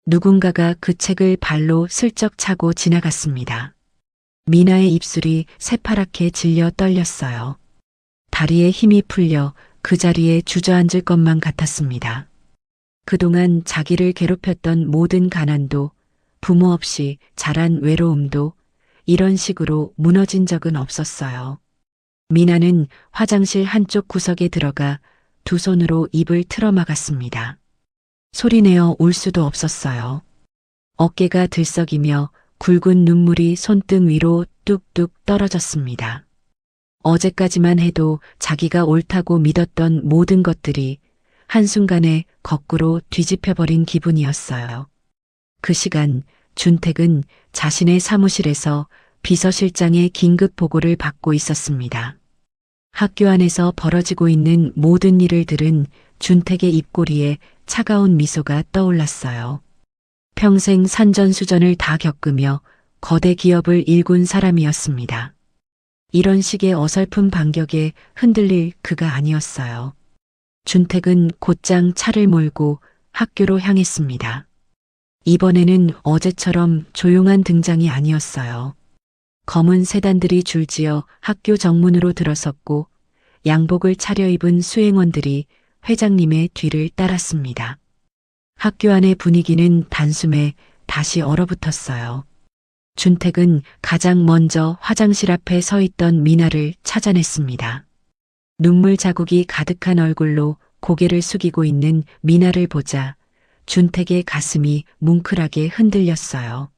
누군가가 그 책을 발로 슬쩍 차고 지나갔습니다. 미나의 입술이 새파랗게 질려 떨렸어요. 다리에 힘이 풀려 그 자리에 주저앉을 것만 같았습니다. 그동안 자기를 괴롭혔던 모든 가난도, 부모 없이 자란 외로움도 이런 식으로 무너진 적은 없었어요. 미나는 화장실 한쪽 구석에 들어가 두 손으로 입을 틀어막았습니다. 소리내어 울 수도 없었어요. 어깨가 들썩이며 굵은 눈물이 손등 위로 뚝뚝 떨어졌습니다. 어제까지만 해도 자기가 옳다고 믿었던 모든 것들이 한순간에 거꾸로 뒤집혀버린 기분이었어요. 그 시간 준택은 자신의 사무실에서 비서실장의 긴급 보고를 받고 있었습니다. 학교 안에서 벌어지고 있는 모든 일을 들은 준택의 입꼬리에 차가운 미소가 떠올랐어요. 평생 산전수전을 다 겪으며 거대 기업을 일군 사람이었습니다. 이런 식의 어설픈 반격에 흔들릴 그가 아니었어요. 준택은 곧장 차를 몰고 학교로 향했습니다. 이번에는 어제처럼 조용한 등장이 아니었어요. 검은 세단들이 줄지어 학교 정문으로 들어섰고 양복을 차려입은 수행원들이 회장님의 뒤를 따랐습니다. 학교 안의 분위기는 단숨에 다시 얼어붙었어요. 준택은 가장 먼저 화장실 앞에 서 있던 미나를 찾아냈습니다. 눈물 자국이 가득한 얼굴로 고개를 숙이고 있는 미나를 보자 준택의 가슴이 뭉클하게 흔들렸어요.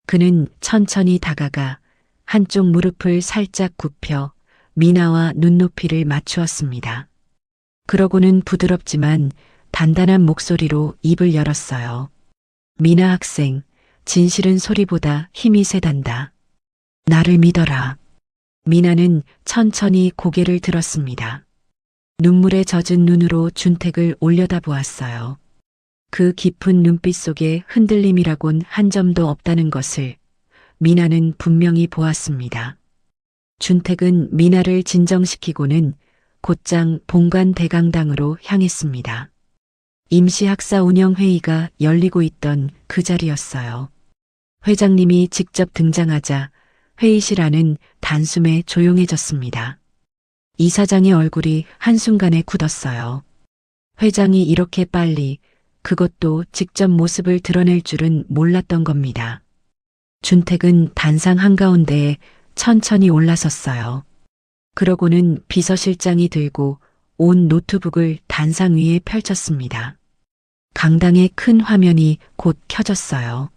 그는 천천히 다가가 한쪽 무릎을 살짝 굽혀 미나와 눈높이를 맞추었습니다. 그러고는 부드럽지만 단단한 목소리로 입을 열었어요. 미나 학생, 진실은 소리보다 힘이 세단다. 나를 믿어라. 미나는 천천히 고개를 들었습니다. 눈물에 젖은 눈으로 준택을 올려다보았어요. 그 깊은 눈빛 속에 흔들림이라곤 한 점도 없다는 것을 미나는 분명히 보았습니다. 준택은 미나를 진정시키고는 곧장 본관 대강당으로 향했습니다. 임시학사 운영회의가 열리고 있던 그 자리였어요. 회장님이 직접 등장하자 회의실 안은 단숨에 조용해졌습니다. 이사장의 얼굴이 한순간에 굳었어요. 회장이 이렇게 빨리 그것도 직접 모습을 드러낼 줄은 몰랐던 겁니다. 준택은 단상 한가운데에 천천히 올라섰어요. 그러고는 비서실장이 들고 온 노트북을 단상 위에 펼쳤습니다. 강당의 큰 화면이 곧 켜졌어요.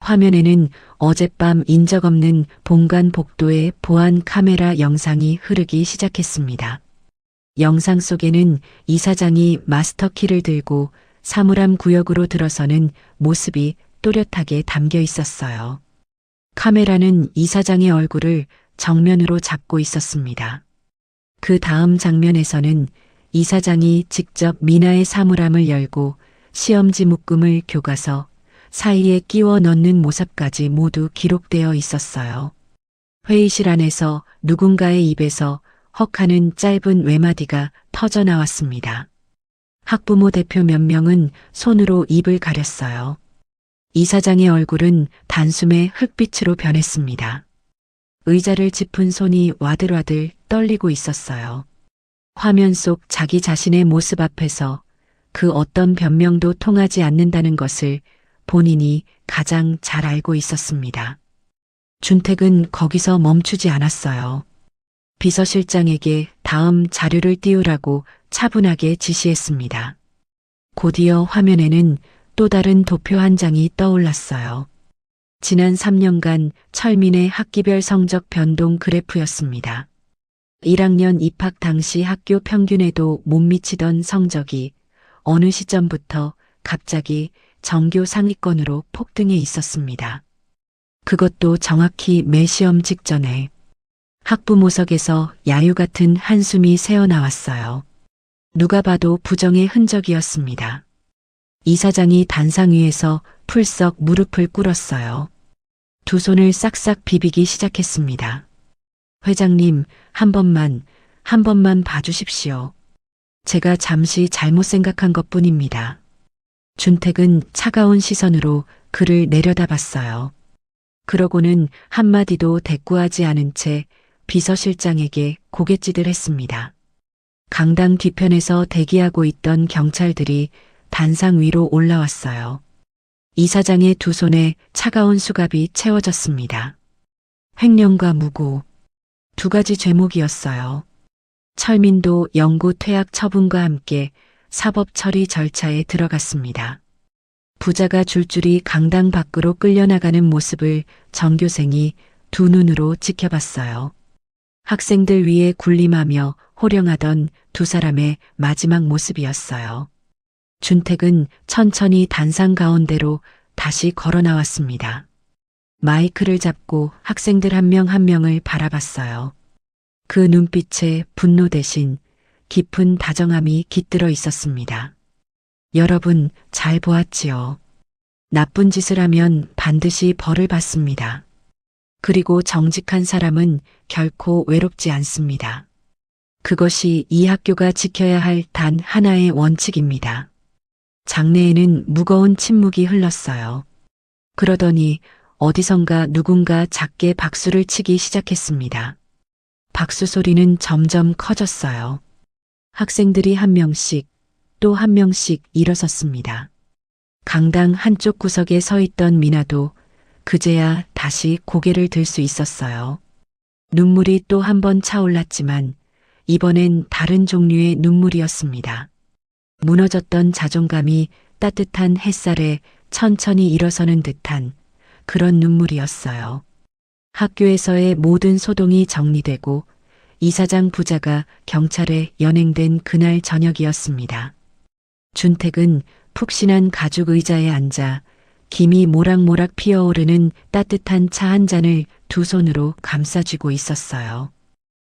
화면에는 어젯밤 인적 없는 본관 복도의 보안 카메라 영상이 흐르기 시작했습니다. 영상 속에는 이사장이 마스터키를 들고 사물함 구역으로 들어서는 모습이 또렷하게 담겨 있었어요. 카메라는 이사장의 얼굴을 정면으로 잡고 있었습니다. 그 다음 장면에서는 이사장이 직접 미나의 사물함을 열고 시험지 묶음을 교과서 사이에 끼워 넣는 모습까지 모두 기록되어 있었어요. 회의실 안에서 누군가의 입에서 헉하는 짧은 외마디가 터져 나왔습니다. 학부모 대표 몇 명은 손으로 입을 가렸어요. 이사장의 얼굴은 단숨에 흙빛으로 변했습니다. 의자를 짚은 손이 와들와들 떨리고 있었어요. 화면 속 자기 자신의 모습 앞에서 그 어떤 변명도 통하지 않는다는 것을 본인이 가장 잘 알고 있었습니다. 준택은 거기서 멈추지 않았어요. 비서실장에게 다음 자료를 띄우라고 차분하게 지시했습니다. 곧이어 화면에는 또 다른 도표 한 장이 떠올랐어요. 지난 3년간 철민의 학기별 성적 변동 그래프였습니다. 1학년 입학 당시 학교 평균에도 못 미치던 성적이 어느 시점부터 갑자기 전교 상위권으로 폭등해 있었습니다. 그것도 정확히 매 시험 직전에 학부모석에서 야유 같은 한숨이 새어나왔어요. 누가 봐도 부정의 흔적이었습니다. 이사장이 단상 위에서 풀썩 무릎을 꿇었어요. 두 손을 싹싹 비비기 시작했습니다. 회장님, 한 번만 봐주십시오. 제가 잠시 잘못 생각한 것뿐입니다. 준택은 차가운 시선으로 그를 내려다봤어요. 그러고는 한마디도 대꾸하지 않은 채 비서실장에게 고갯짓을 했습니다. 강당 뒤편에서 대기하고 있던 경찰들이 단상 위로 올라왔어요. 이사장의 두 손에 차가운 수갑이 채워졌습니다. 횡령과 무고, 두 가지 죄목이었어요. 철민도 영구 퇴학 처분과 함께 사법 처리 절차에 들어갔습니다. 부자가 줄줄이 강당 밖으로 끌려나가는 모습을 전교생이 두 눈으로 지켜봤어요. 학생들 위에 군림하며 호령하던 두 사람의 마지막 모습이었어요. 준택은 천천히 단상 가운데로 다시 걸어 나왔습니다. 마이크를 잡고 학생들 한 명 한 명을 바라봤어요. 그 눈빛에 분노 대신 깊은 다정함이 깃들어 있었습니다. 여러분 잘 보았지요. 나쁜 짓을 하면 반드시 벌을 받습니다. 그리고 정직한 사람은 결코 외롭지 않습니다. 그것이 이 학교가 지켜야 할 단 하나의 원칙입니다. 장내에는 무거운 침묵이 흘렀어요. 그러더니 어디선가 누군가 작게 박수를 치기 시작했습니다. 박수 소리는 점점 커졌어요. 학생들이 한 명씩 또 한 명씩 일어섰습니다. 강당 한쪽 구석에 서 있던 미나도 그제야 다시 고개를 들 수 있었어요. 눈물이 또 한 번 차올랐지만 이번엔 다른 종류의 눈물이었습니다. 무너졌던 자존감이 따뜻한 햇살에 천천히 일어서는 듯한 그런 눈물이었어요. 학교에서의 모든 소동이 정리되고 이사장 부자가 경찰에 연행된 그날 저녁이었습니다. 준택은 푹신한 가죽 의자에 앉아 김이 모락모락 피어오르는 따뜻한 차 한 잔을 두 손으로 감싸쥐고 있었어요.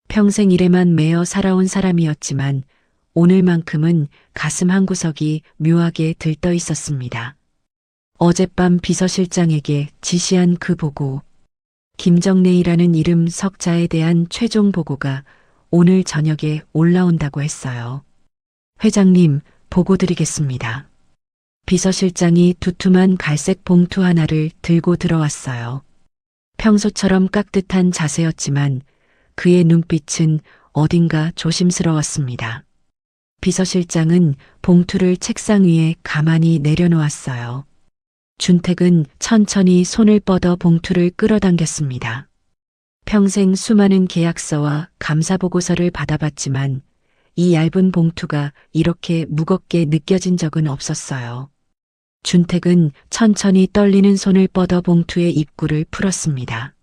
평생 일에만 매여 살아온 사람이었지만 오늘만큼은 가슴 한구석이 묘하게 들떠 있었습니다. 어젯밤 비서실장에게 지시한 그 보고, 김정래이라는 이름 석자에 대한 최종 보고가 오늘 저녁에 올라온다고 했어요. 회장님, 보고 드리겠습니다. 비서실장이 두툼한 갈색 봉투 하나를 들고 들어왔어요. 평소처럼 깍듯한 자세였지만 그의 눈빛은 어딘가 조심스러웠습니다. 비서실장은 봉투를 책상 위에 가만히 내려놓았어요. 준택은 천천히 손을 뻗어 봉투를 끌어당겼습니다. 평생 수많은 계약서와 감사보고서를 받아봤지만 이 얇은 봉투가 이렇게 무겁게 느껴진 적은 없었어요. 준택은 천천히 떨리는 손을 뻗어 봉투의 입구를 풀었습니다.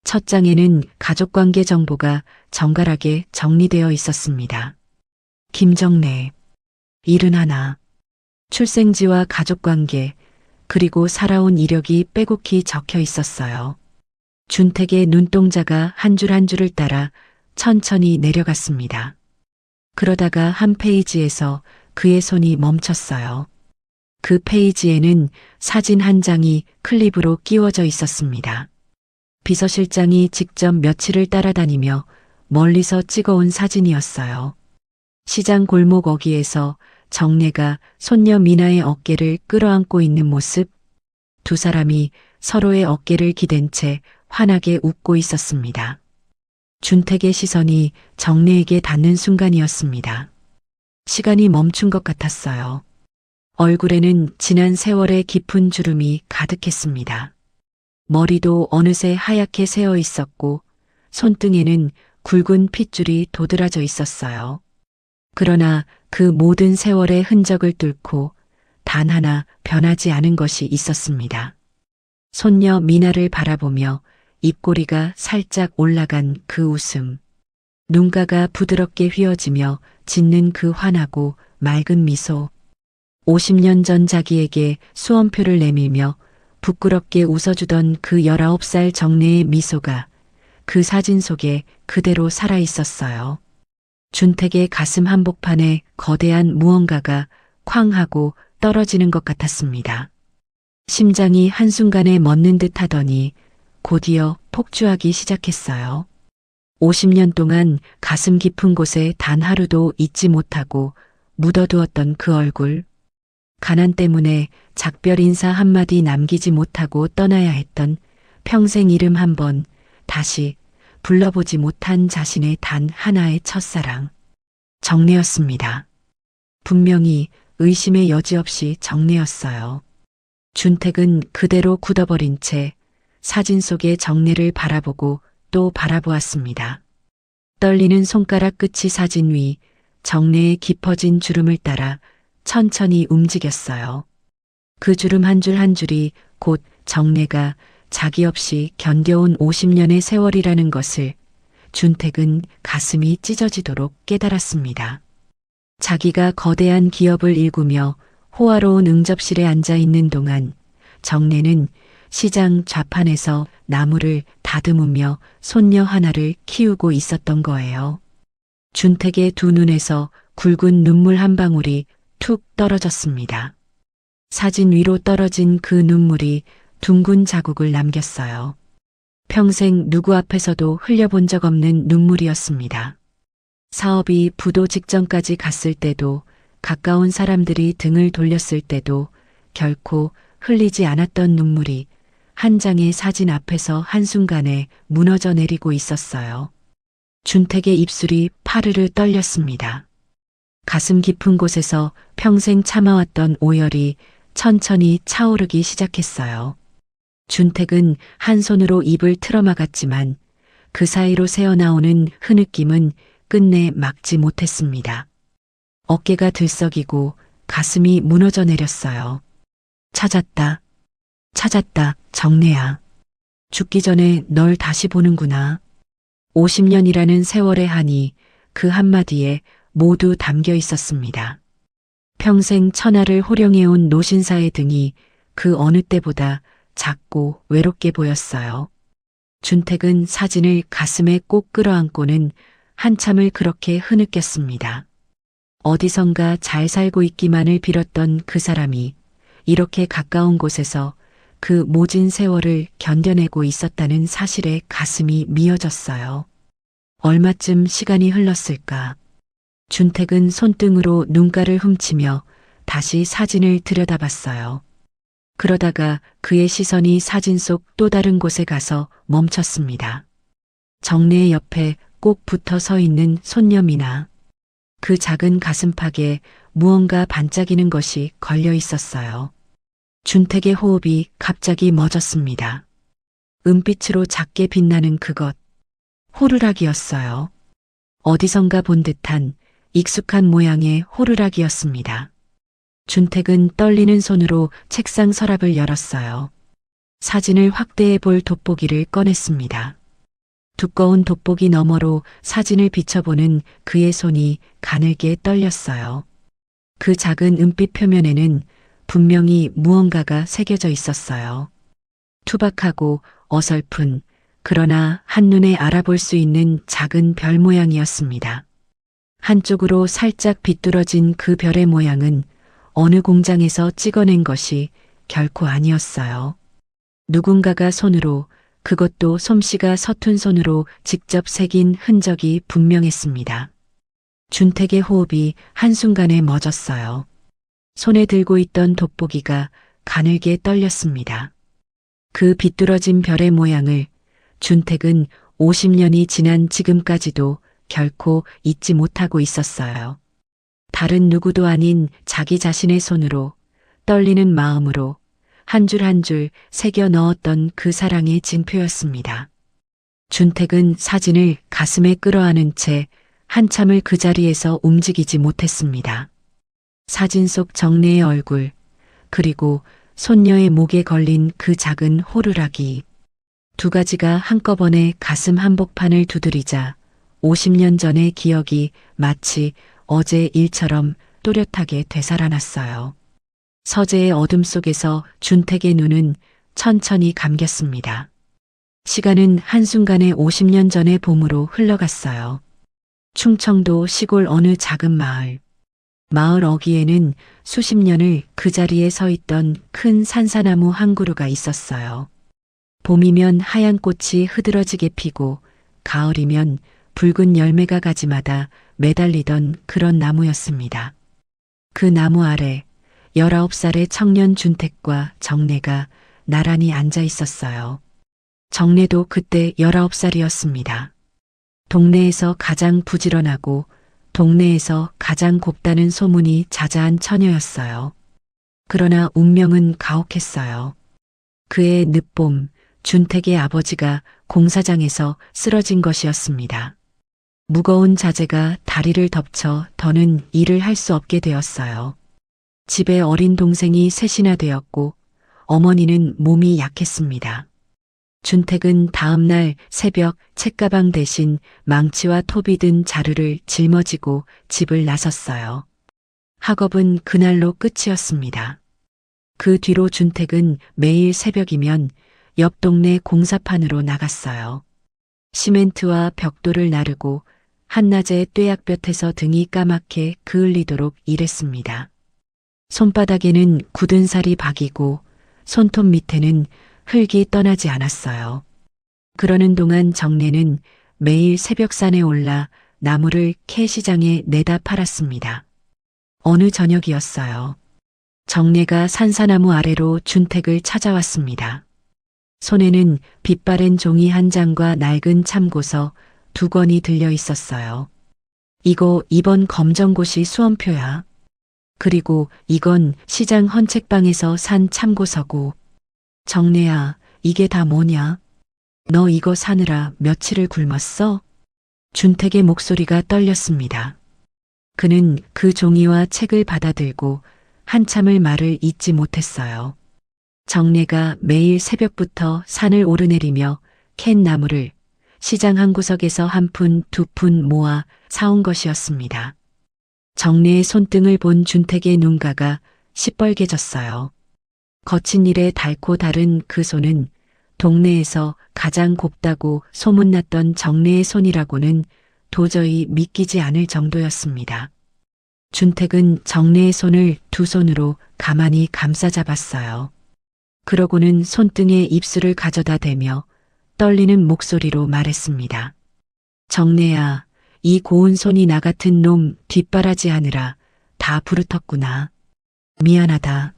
첫 장에는 가족관계 정보가 정갈하게 정리되어 있었습니다. 김정래, 71, 출생지와 가족관계, 그리고 살아온 이력이 빼곡히 적혀 있었어요. 준택의 눈동자가 한 줄 한 줄을 따라 천천히 내려갔습니다. 그러다가 한 페이지에서 그의 손이 멈췄어요. 그 페이지에는 사진 한 장이 클립으로 끼워져 있었습니다. 비서실장이 직접 며칠을 따라다니며 멀리서 찍어온 사진이었어요. 시장 골목 어귀에서 정래가 손녀 미나의 어깨를 끌어안고 있는 모습, 두 사람이 서로의 어깨를 기댄 채 환하게 웃고 있었습니다. 준택의 시선이 정래에게 닿는 순간이었습니다. 시간이 멈춘 것 같았어요. 얼굴에는 지난 세월의 깊은 주름이 가득했습니다. 머리도 어느새 하얗게 새어 있었고 손등에는 굵은 핏줄이 도드라져 있었어요. 그러나 그 모든 세월의 흔적을 뚫고 단 하나 변하지 않은 것이 있었습니다. 손녀 미나를 바라보며 입꼬리가 살짝 올라간 그 웃음, 눈가가 부드럽게 휘어지며 짓는 그 환하고 맑은 미소, 50년 전 자기에게 수험표를 내밀며 부끄럽게 웃어주던 그 19살 정래의 미소가 그 사진 속에 그대로 살아 있었어요. 준택의 가슴 한복판에 거대한 무언가가 쾅 하고 떨어지는 것 같았습니다. 심장이 한순간에 멎는 듯 하더니 곧이어 폭주하기 시작했어요. 50년 동안 가슴 깊은 곳에 단 하루도 잊지 못하고 묻어두었던 그 얼굴. 가난 때문에 작별 인사 한마디 남기지 못하고 떠나야 했던 평생 이름 한 번 다시 불러보지 못한 자신의 단 하나의 첫사랑. 정례였습니다. 분명히 의심의 여지 없이 정례였어요. 준택은 그대로 굳어버린 채 사진 속의 정례를 바라보고 또 바라보았습니다. 떨리는 손가락 끝이 사진 위 정례의 깊어진 주름을 따라 천천히 움직였어요. 그 주름 한 줄 한 줄이 곧 정례가 자기 없이 견뎌온 50년의 세월이라는 것을 준택은 가슴이 찢어지도록 깨달았습니다. 자기가 거대한 기업을 일구며 호화로운 응접실에 앉아 있는 동안 정례는 시장 좌판에서 나무를 다듬으며 손녀 하나를 키우고 있었던 거예요. 준택의 두 눈에서 굵은 눈물 한 방울이 툭 떨어졌습니다. 사진 위로 떨어진 그 눈물이 둥근 자국을 남겼어요. 평생 누구 앞에서도 흘려본 적 없는 눈물이었습니다. 사업이 부도 직전까지 갔을 때도 가까운 사람들이 등을 돌렸을 때도 결코 흘리지 않았던 눈물이 한 장의 사진 앞에서 한순간에 무너져 내리고 있었어요. 준택의 입술이 파르르 떨렸습니다. 가슴 깊은 곳에서 평생 참아왔던 오열이 천천히 차오르기 시작했어요. 준택은 한 손으로 입을 틀어막았지만 그 사이로 새어나오는 흐느낌은 끝내 막지 못했습니다. 어깨가 들썩이고 가슴이 무너져 내렸어요. 찾았다. 찾았다, 정례야. 죽기 전에 널 다시 보는구나. 50년이라는 세월의 한이 그 한마디에 모두 담겨 있었습니다. 평생 천하를 호령해온 노신사의 등이 그 어느 때보다 작고 외롭게 보였어요. 준택은 사진을 가슴에 꼭 끌어안고는 한참을 그렇게 흐느꼈습니다. 어디선가 잘 살고 있기만을 빌었던 그 사람이 이렇게 가까운 곳에서 그 모진 세월을 견뎌내고 있었다는 사실에 가슴이 미어졌어요. 얼마쯤 시간이 흘렀을까? 준택은 손등으로 눈가를 훔치며 다시 사진을 들여다봤어요. 그러다가 그의 시선이 사진 속 또 다른 곳에 가서 멈췄습니다. 정례의 옆에 꼭 붙어 서 있는 손녀 미나. 그 작은 가슴팍에 무언가 반짝이는 것이 걸려 있었어요. 준택의 호흡이 갑자기 멎었습니다. 은빛으로 작게 빛나는 그것. 호루라기였어요. 어디선가 본 듯한 익숙한 모양의 호루라기였습니다. 준택은 떨리는 손으로 책상 서랍을 열었어요. 사진을 확대해 볼 돋보기를 꺼냈습니다. 두꺼운 돋보기 너머로 사진을 비춰보는 그의 손이 가늘게 떨렸어요. 그 작은 은빛 표면에는 분명히 무언가가 새겨져 있었어요. 투박하고 어설픈, 그러나 한눈에 알아볼 수 있는 작은 별 모양이었습니다. 한쪽으로 살짝 비뚤어진 그 별의 모양은 어느 공장에서 찍어낸 것이 결코 아니었어요. 누군가가 손으로, 그것도 솜씨가 서툰 손으로 직접 새긴 흔적이 분명했습니다. 준택의 호흡이 한순간에 멎었어요. 손에 들고 있던 돋보기가 가늘게 떨렸습니다. 그 비뚤어진 별의 모양을 준택은 50년이 지난 지금까지도 결코 잊지 못하고 있었어요. 다른 누구도 아닌 자기 자신의 손으로 떨리는 마음으로 한 줄 한 줄 새겨 넣었던 그 사랑의 징표였습니다. 준택은 사진을 가슴에 끌어안은 채 한참을 그 자리에서 움직이지 못했습니다. 사진 속 정례의 얼굴, 그리고 손녀의 목에 걸린 그 작은 호루라기. 두 가지가 한꺼번에 가슴 한복판을 두드리자 50년 전의 기억이 마치 어제 일처럼 또렷하게 되살아났어요. 서재의 어둠 속에서 준택의 눈은 천천히 감겼습니다. 시간은 한순간에 50년 전의 봄으로 흘러갔어요. 충청도 시골 어느 작은 마을. 마을 어귀에는 수십 년을 그 자리에 서 있던 큰 산사나무 한 그루가 있었어요. 봄이면 하얀 꽃이 흐드러지게 피고 가을이면 붉은 열매가 가지마다 매달리던 그런 나무였습니다. 그 나무 아래 19살의 청년 준택과 정래가 나란히 앉아 있었어요. 정래도 그때 19살이었습니다. 동네에서 가장 부지런하고 동네에서 가장 곱다는 소문이 자자한 처녀였어요. 그러나 운명은 가혹했어요. 그의 늦봄, 준택의 아버지가 공사장에서 쓰러진 것이었습니다. 무거운 자재가 다리를 덮쳐 더는 일을 할 수 없게 되었어요. 집에 어린 동생이 셋이나 되었고 어머니는 몸이 약했습니다. 준택은 다음날 새벽 책가방 대신 망치와 톱이 든 자루를 짊어지고 집을 나섰어요. 학업은 그날로 끝이었습니다. 그 뒤로 준택은 매일 새벽이면 옆 동네 공사판으로 나갔어요. 시멘트와 벽돌을 나르고 한낮에 뙤약볕에서 등이 까맣게 그을리도록 일했습니다. 손바닥에는 굳은 살이 박이고 손톱 밑에는 흙이 떠나지 않았어요. 그러는 동안 정래는 매일 새벽산에 올라 나무를 캐시장에 내다 팔았습니다. 어느 저녁이었어요. 정래가 산사나무 아래로 준택을 찾아왔습니다. 손에는 빛바랜 종이 한 장과 낡은 참고서 2권이 들려 있었어요. 이거 이번 검정고시 수험표야. 그리고 이건 시장 헌책방에서 산 참고서고. 정래야, 이게 다 뭐냐? 너 이거 사느라 며칠을 굶었어? 준택의 목소리가 떨렸습니다. 그는 그 종이와 책을 받아들고 한참을 말을 잇지 못했어요. 정래가 매일 새벽부터 산을 오르내리며 캔 나무를 시장 한 구석에서 1푼, 2푼 모아 사온 것이었습니다. 정래의 손등을 본 준택의 눈가가 시뻘개졌어요. 거친 일에 닳고 다른 그 손은 동네에서 가장 곱다고 소문났던 정래의 손이라고는 도저히 믿기지 않을 정도였습니다. 준택은 정래의 손을 2손으로 가만히 감싸잡았어요. 그러고는 손등에 입술을 가져다 대며 떨리는 목소리로 말했습니다. 정래야, 이 고운 손이 나 같은 놈 뒷바라지하느라 다 부르텄구나. 미안하다.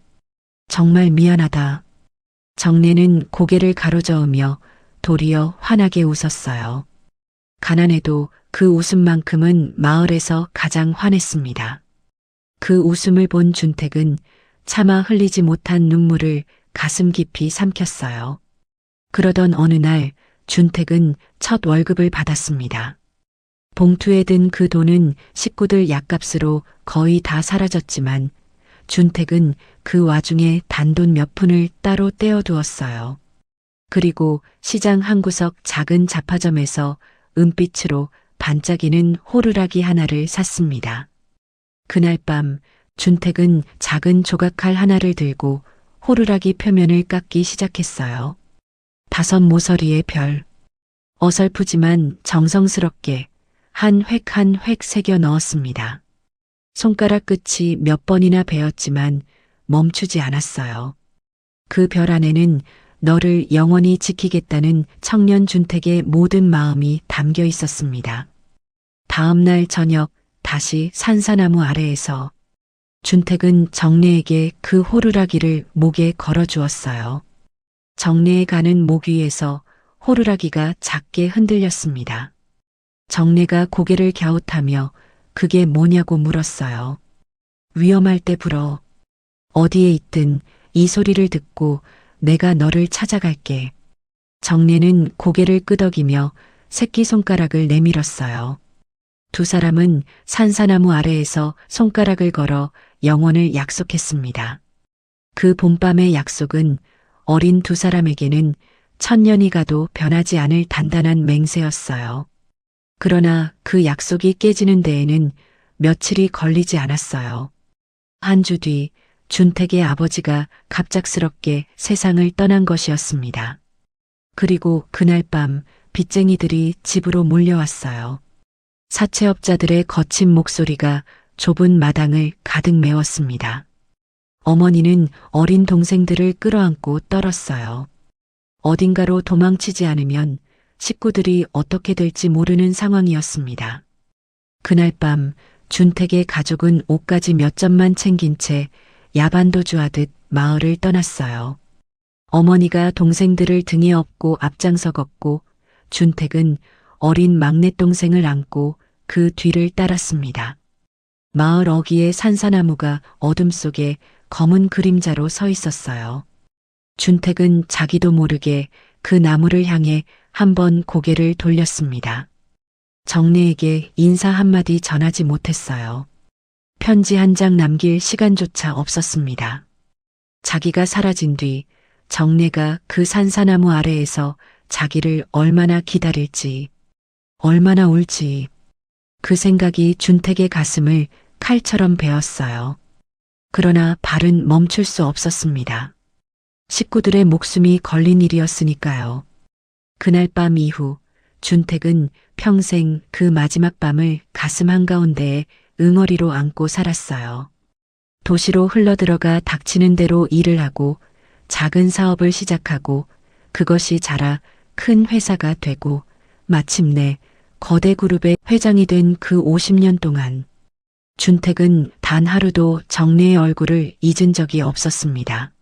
정말 미안하다. 정래는 고개를 가로저으며 도리어 환하게 웃었어요. 가난해도 그 웃음만큼은 마을에서 가장 환했습니다. 그 웃음을 본 준택은 차마 흘리지 못한 눈물을 가슴 깊이 삼켰어요. 그러던 어느 날 준택은 첫 월급을 받았습니다. 봉투에 든 그 돈은 식구들 약값으로 거의 다 사라졌지만 준택은 그 와중에 단돈 몇 푼을 따로 떼어두었어요. 그리고 시장 한 구석 작은 잡화점에서 은빛으로 반짝이는 호루라기 하나를 샀습니다. 그날 밤 준택은 작은 조각칼 하나를 들고 호루라기 표면을 깎기 시작했어요. 5 모서리의 별. 어설프지만 정성스럽게 한 획 한 획 새겨 넣었습니다. 손가락 끝이 몇 번이나 베었지만 멈추지 않았어요. 그 별 안에는 너를 영원히 지키겠다는 청년 준택의 모든 마음이 담겨 있었습니다. 다음 날 저녁 다시 산사나무 아래에서 준택은 정래에게 그 호루라기를 목에 걸어 주었어요. 정래에 가는 목 위에서 호루라기가 작게 흔들렸습니다. 정래가 고개를 갸웃하며 그게 뭐냐고 물었어요. 위험할 때 불어. 어디에 있든 이 소리를 듣고 내가 너를 찾아갈게. 정래는 고개를 끄덕이며 새끼손가락을 내밀었어요. 2 사람은 산사나무 아래에서 손가락을 걸어 영원을 약속했습니다. 그 봄밤의 약속은 어린 2 사람에게는 1000년이 가도 변하지 않을 단단한 맹세였어요. 그러나 그 약속이 깨지는 데에는 며칠이 걸리지 않았어요. 한 주 뒤 준택의 아버지가 갑작스럽게 세상을 떠난 것이었습니다. 그리고 그날 밤 빚쟁이들이 집으로 몰려왔어요. 사채업자들의 거친 목소리가 좁은 마당을 가득 메웠습니다. 어머니는 어린 동생들을 끌어안고 떨었어요. 어딘가로 도망치지 않으면 식구들이 어떻게 될지 모르는 상황이었습니다. 그날 밤 준택의 가족은 옷가지 몇 점만 챙긴 채 야반도주하듯 마을을 떠났어요. 어머니가 동생들을 등에 업고 앞장서 걷고 준택은 어린 막내 동생을 안고 그 뒤를 따랐습니다. 마을 어귀의 산사나무가 어둠 속에 검은 그림자로 서 있었어요. 준택은 자기도 모르게 그 나무를 향해 한번 고개를 돌렸습니다. 정내에게 인사 한마디 전하지 못했어요. 편지 한 장 남길 시간조차 없었습니다. 자기가 사라진 뒤 정내가 그 산사나무 아래에서 자기를 얼마나 기다릴지, 얼마나 울지, 그 생각이 준택의 가슴을 칼처럼 베었어요. 그러나 발은 멈출 수 없었습니다. 식구들의 목숨이 걸린 일이었으니까요. 그날 밤 이후 준택은 평생 그 마지막 밤을 가슴 한가운데에 응어리로 안고 살았어요. 도시로 흘러들어가 닥치는 대로 일을 하고 작은 사업을 시작하고 그것이 자라 큰 회사가 되고 마침내 거대 그룹의 회장이 된 그 50년 동안 준택은 단 하루도 정내의 얼굴을 잊은 적이 없었습니다.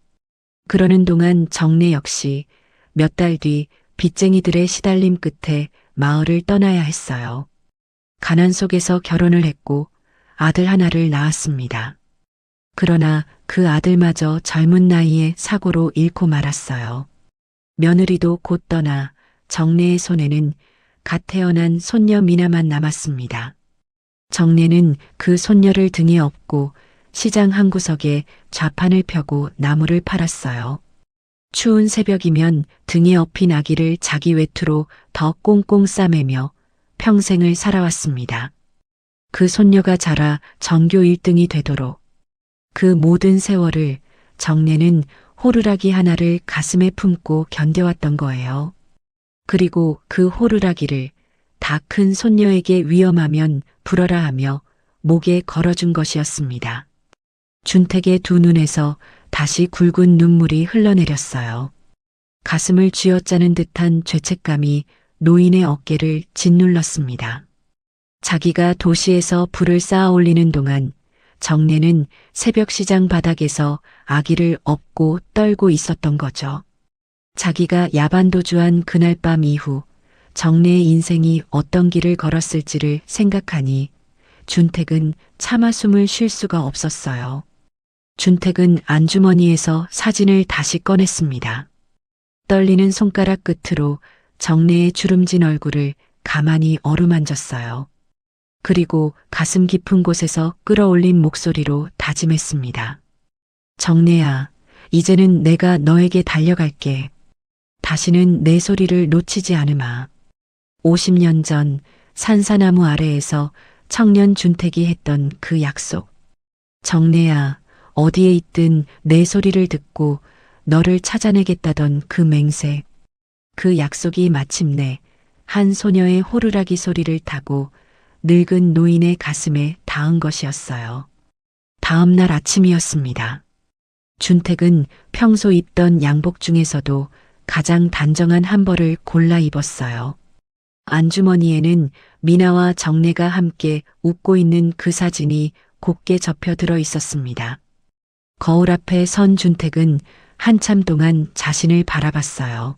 그러는 동안 정내 역시 몇 달 뒤 빚쟁이들의 시달림 끝에 마을을 떠나야 했어요. 가난 속에서 결혼을 했고 아들 하나를 낳았습니다. 그러나 그 아들마저 젊은 나이에 사고로 잃고 말았어요. 며느리도 곧 떠나 정내의 손에는 갓 태어난 손녀 미나만 남았습니다. 정내는 그 손녀를 등에 업고 시장 한 구석에 좌판을 펴고 나무를 팔았어요. 추운 새벽이면 등에 업힌 아기를 자기 외투로 더 꽁꽁 싸매며 평생을 살아왔습니다. 그 손녀가 자라 전교 1등이 되도록 그 모든 세월을 정내는 호루라기 하나를 가슴에 품고 견뎌왔던 거예요. 그리고 그 호루라기를 다 큰 손녀에게 위험하면 불어라 하며 목에 걸어준 것이었습니다. 준택의 두 눈에서 다시 굵은 눈물이 흘러내렸어요. 가슴을 쥐어짜는 듯한 죄책감이 노인의 어깨를 짓눌렀습니다. 자기가 도시에서 불을 쌓아 올리는 동안 정내는 새벽 시장 바닥에서 아기를 업고 떨고 있었던 거죠. 자기가 야반도주한 그날 밤 이후 정내의 인생이 어떤 길을 걸었을지를 생각하니 준택은 차마 숨을 쉴 수가 없었어요. 준택은 안주머니에서 사진을 다시 꺼냈습니다. 떨리는 손가락 끝으로 정내의 주름진 얼굴을 가만히 어루만졌어요. 그리고 가슴 깊은 곳에서 끌어올린 목소리로 다짐했습니다. 정내야, 이제는 내가 너에게 달려갈게. 다시는 내 소리를 놓치지 않으마. 50년 전 산사나무 아래에서 청년 준택이 했던 그 약속. 정내야, 어디에 있든 내 소리를 듣고 너를 찾아내겠다던 그 맹세. 그 약속이 마침내 한 소녀의 호루라기 소리를 타고 늙은 노인의 가슴에 닿은 것이었어요. 다음 날 아침이었습니다. 준택은 평소 입던 양복 중에서도 가장 단정한 한 벌을 골라 입었어요. 안주머니에는 미나와 정내가 함께 웃고 있는 그 사진이 곱게 접혀 들어 있었습니다. 거울 앞에 선 준택은 한참 동안 자신을 바라봤어요.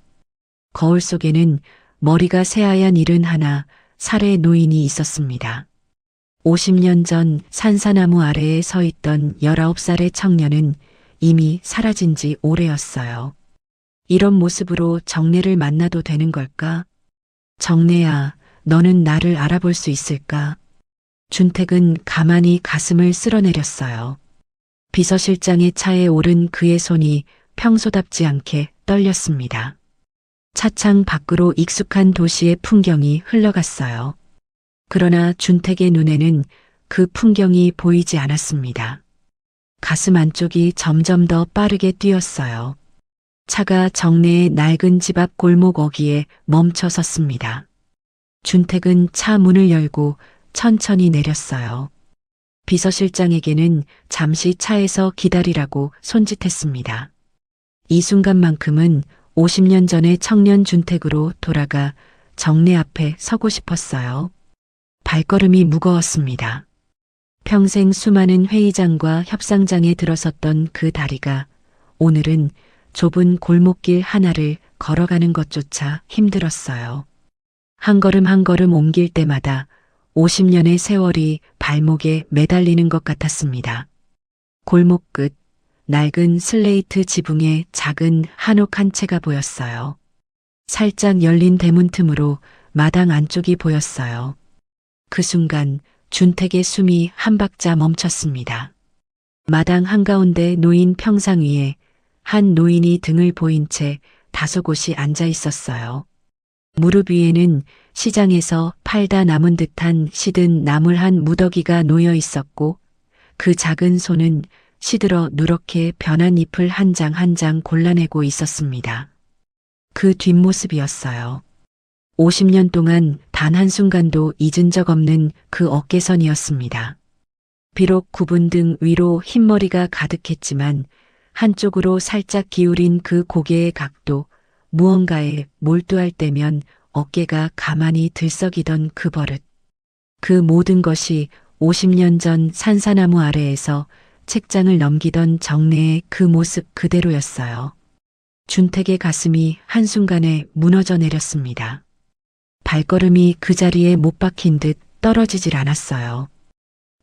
거울 속에는 머리가 새하얀 이른 하나 살의 노인이 있었습니다. 50년 전 산사나무 아래에 서 있던 19살의 청년은 이미 사라진 지 오래였어요. 이런 모습으로 정내를 만나도 되는 걸까? 정내야, 너는 나를 알아볼 수 있을까? 준택은 가만히 가슴을 쓸어내렸어요. 비서실장의 차에 오른 그의 손이 평소답지 않게 떨렸습니다. 차창 밖으로 익숙한 도시의 풍경이 흘러갔어요. 그러나 준택의 눈에는 그 풍경이 보이지 않았습니다. 가슴 안쪽이 점점 더 빠르게 뛰었어요. 차가 정내의 낡은 집 앞 골목 어귀에 멈춰 섰습니다. 준택은 차 문을 열고 천천히 내렸어요. 비서실장에게는 잠시 차에서 기다리라고 손짓했습니다. 이 순간만큼은 50년 전의 청년 준택으로 돌아가 정례 앞에 서고 싶었어요. 발걸음이 무거웠습니다. 평생 수많은 회의장과 협상장에 들어섰던 그 다리가 오늘은 좁은 골목길 하나를 걸어가는 것조차 힘들었어요. 한 걸음 한 걸음 옮길 때마다 50년의 세월이 발목에 매달리는 것 같았습니다. 골목 끝 낡은 슬레이트 지붕에 작은 한옥 한 채가 보였어요. 살짝 열린 대문 틈으로 마당 안쪽이 보였어요. 그 순간 준택의 숨이 한 박자 멈췄습니다. 마당 한가운데 놓인 평상 위에 한 노인이 등을 보인 채 다소곳이 앉아 있었어요. 무릎 위에는 시장에서 팔다 남은 듯한 시든 나물 한 무더기가 놓여 있었고 그 작은 손은 시들어 누렇게 변한 잎을 한 장 한 장 골라내고 있었습니다. 그 뒷모습이었어요. 50년 동안 단 한순간도 잊은 적 없는 그 어깨선이었습니다. 비록 구분 등 위로 흰머리가 가득했지만 한쪽으로 살짝 기울인 그 고개의 각도, 무언가에 몰두할 때면 어깨가 가만히 들썩이던 그 버릇. 그 모든 것이 50년 전 산사나무 아래에서 책장을 넘기던 정례의 그 모습 그대로였어요. 준택의 가슴이 한순간에 무너져 내렸습니다. 발걸음이 그 자리에 못 박힌 듯 떨어지질 않았어요.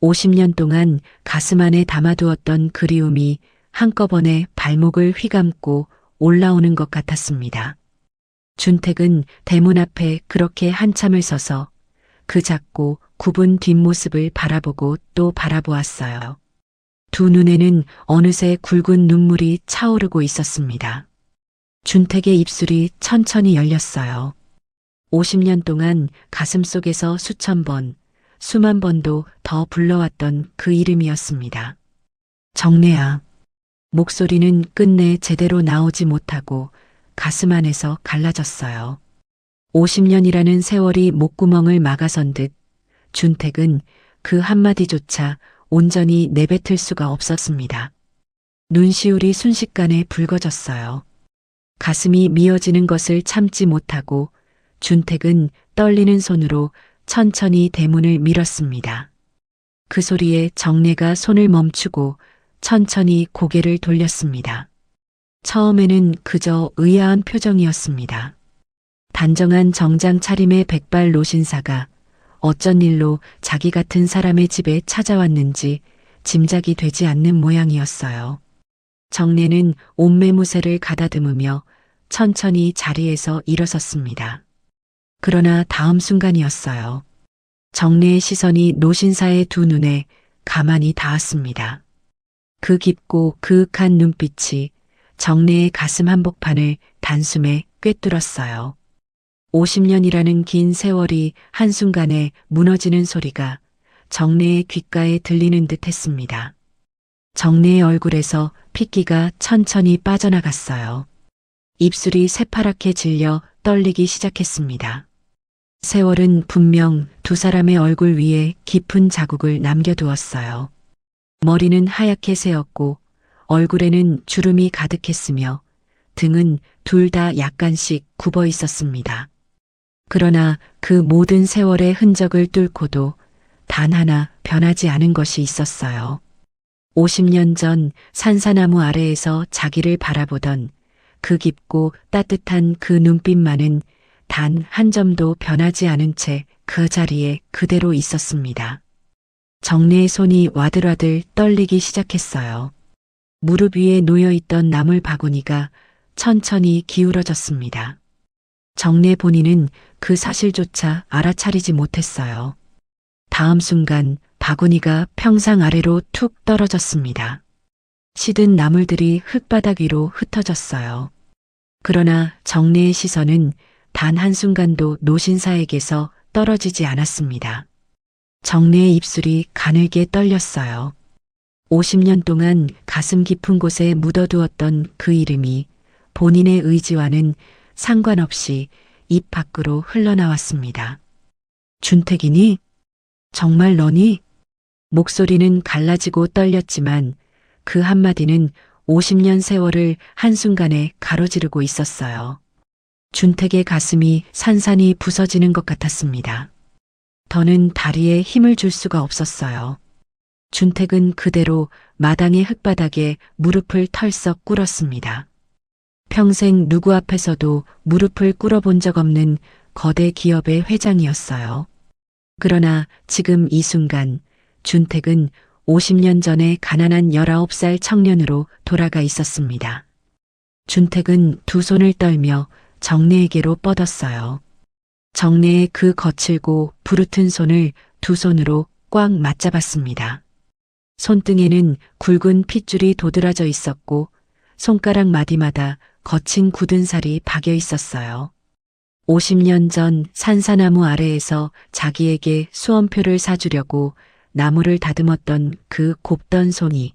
50년 동안 가슴 안에 담아두었던 그리움이 한꺼번에 발목을 휘감고 올라오는 것 같았습니다. 준택은 대문 앞에 그렇게 한참을 서서 그 작고 굽은 뒷모습을 바라보고 또 바라보았어요. 두 눈에는 어느새 굵은 눈물이 차오르고 있었습니다. 준택의 입술이 천천히 열렸어요. 50년 동안 가슴 속에서 수천 번, 수만 번도 더 불러왔던 그 이름이었습니다. 정례야. 목소리는 끝내 제대로 나오지 못하고 가슴 안에서 갈라졌어요. 50년이라는 세월이 목구멍을 막아선 듯 준택은 그 한마디조차 온전히 내뱉을 수가 없었습니다. 눈시울이 순식간에 붉어졌어요. 가슴이 미어지는 것을 참지 못하고 준택은 떨리는 손으로 천천히 대문을 밀었습니다. 그 소리에 정례가 손을 멈추고 천천히 고개를 돌렸습니다. 처음에는 그저 의아한 표정이었습니다. 단정한 정장 차림의 백발 노신사가 어쩐 일로 자기 같은 사람의 집에 찾아왔는지 짐작이 되지 않는 모양이었어요. 정례는 옷매무새를 가다듬으며 천천히 자리에서 일어섰습니다. 그러나 다음 순간이었어요. 정례의 시선이 노신사의 두 눈에 가만히 닿았습니다. 그 깊고 그윽한 눈빛이 정례의 가슴 한복판을 단숨에 꿰뚫었어요. 50년이라는 긴 세월이 한순간에 무너지는 소리가 정례의 귓가에 들리는 듯 했습니다. 정례의 얼굴에서 핏기가 천천히 빠져나갔어요. 입술이 새파랗게 질려 떨리기 시작했습니다. 세월은 분명 두 사람의 얼굴 위에 깊은 자국을 남겨두었어요. 머리는 하얗게 새었고 얼굴에는 주름이 가득했으며 등은 둘 다 약간씩 굽어 있었습니다. 그러나 그 모든 세월의 흔적을 뚫고도 단 하나 변하지 않은 것이 있었어요. 50년 전 산사나무 아래에서 자기를 바라보던 그 깊고 따뜻한 그 눈빛만은 단 한 점도 변하지 않은 채 그 자리에 그대로 있었습니다. 정례의 손이 와들와들 떨리기 시작했어요. 무릎 위에 놓여있던 나물 바구니가 천천히 기울어졌습니다. 정례 본인은 그 사실조차 알아차리지 못했어요. 다음 순간 바구니가 평상 아래로 툭 떨어졌습니다. 시든 나물들이 흙바닥 위로 흩어졌어요. 그러나 정례의 시선은 단 한순간도 노신사에게서 떨어지지 않았습니다. 정례의 입술이 가늘게 떨렸어요. 50년 동안 가슴 깊은 곳에 묻어두었던 그 이름이 본인의 의지와는 상관없이 입 밖으로 흘러나왔습니다. 준택이니? 정말 너니? 목소리는 갈라지고 떨렸지만 그 한마디는 50년 세월을 한순간에 가로지르고 있었어요. 준택의 가슴이 산산이 부서지는 것 같았습니다. 더는 다리에 힘을 줄 수가 없었어요. 준택은 그대로 마당의 흙바닥에 무릎을 털썩 꿇었습니다. 평생 누구 앞에서도 무릎을 꿇어본 적 없는 거대 기업의 회장이었어요. 그러나 지금 이 순간 준택은 50년 전에 가난한 19살 청년으로 돌아가 있었습니다. 준택은 두 손을 떨며 정래에게로 뻗었어요. 정래의 그 거칠고 부르튼 손을 두 손으로 꽉 맞잡았습니다. 손등에는 굵은 핏줄이 도드라져 있었고 손가락 마디마다 거친 굳은 살이 박여 있었어요. 50년 전 산사나무 아래에서 자기에게 수험표를 사주려고 나무를 다듬었던 그 곱던 손이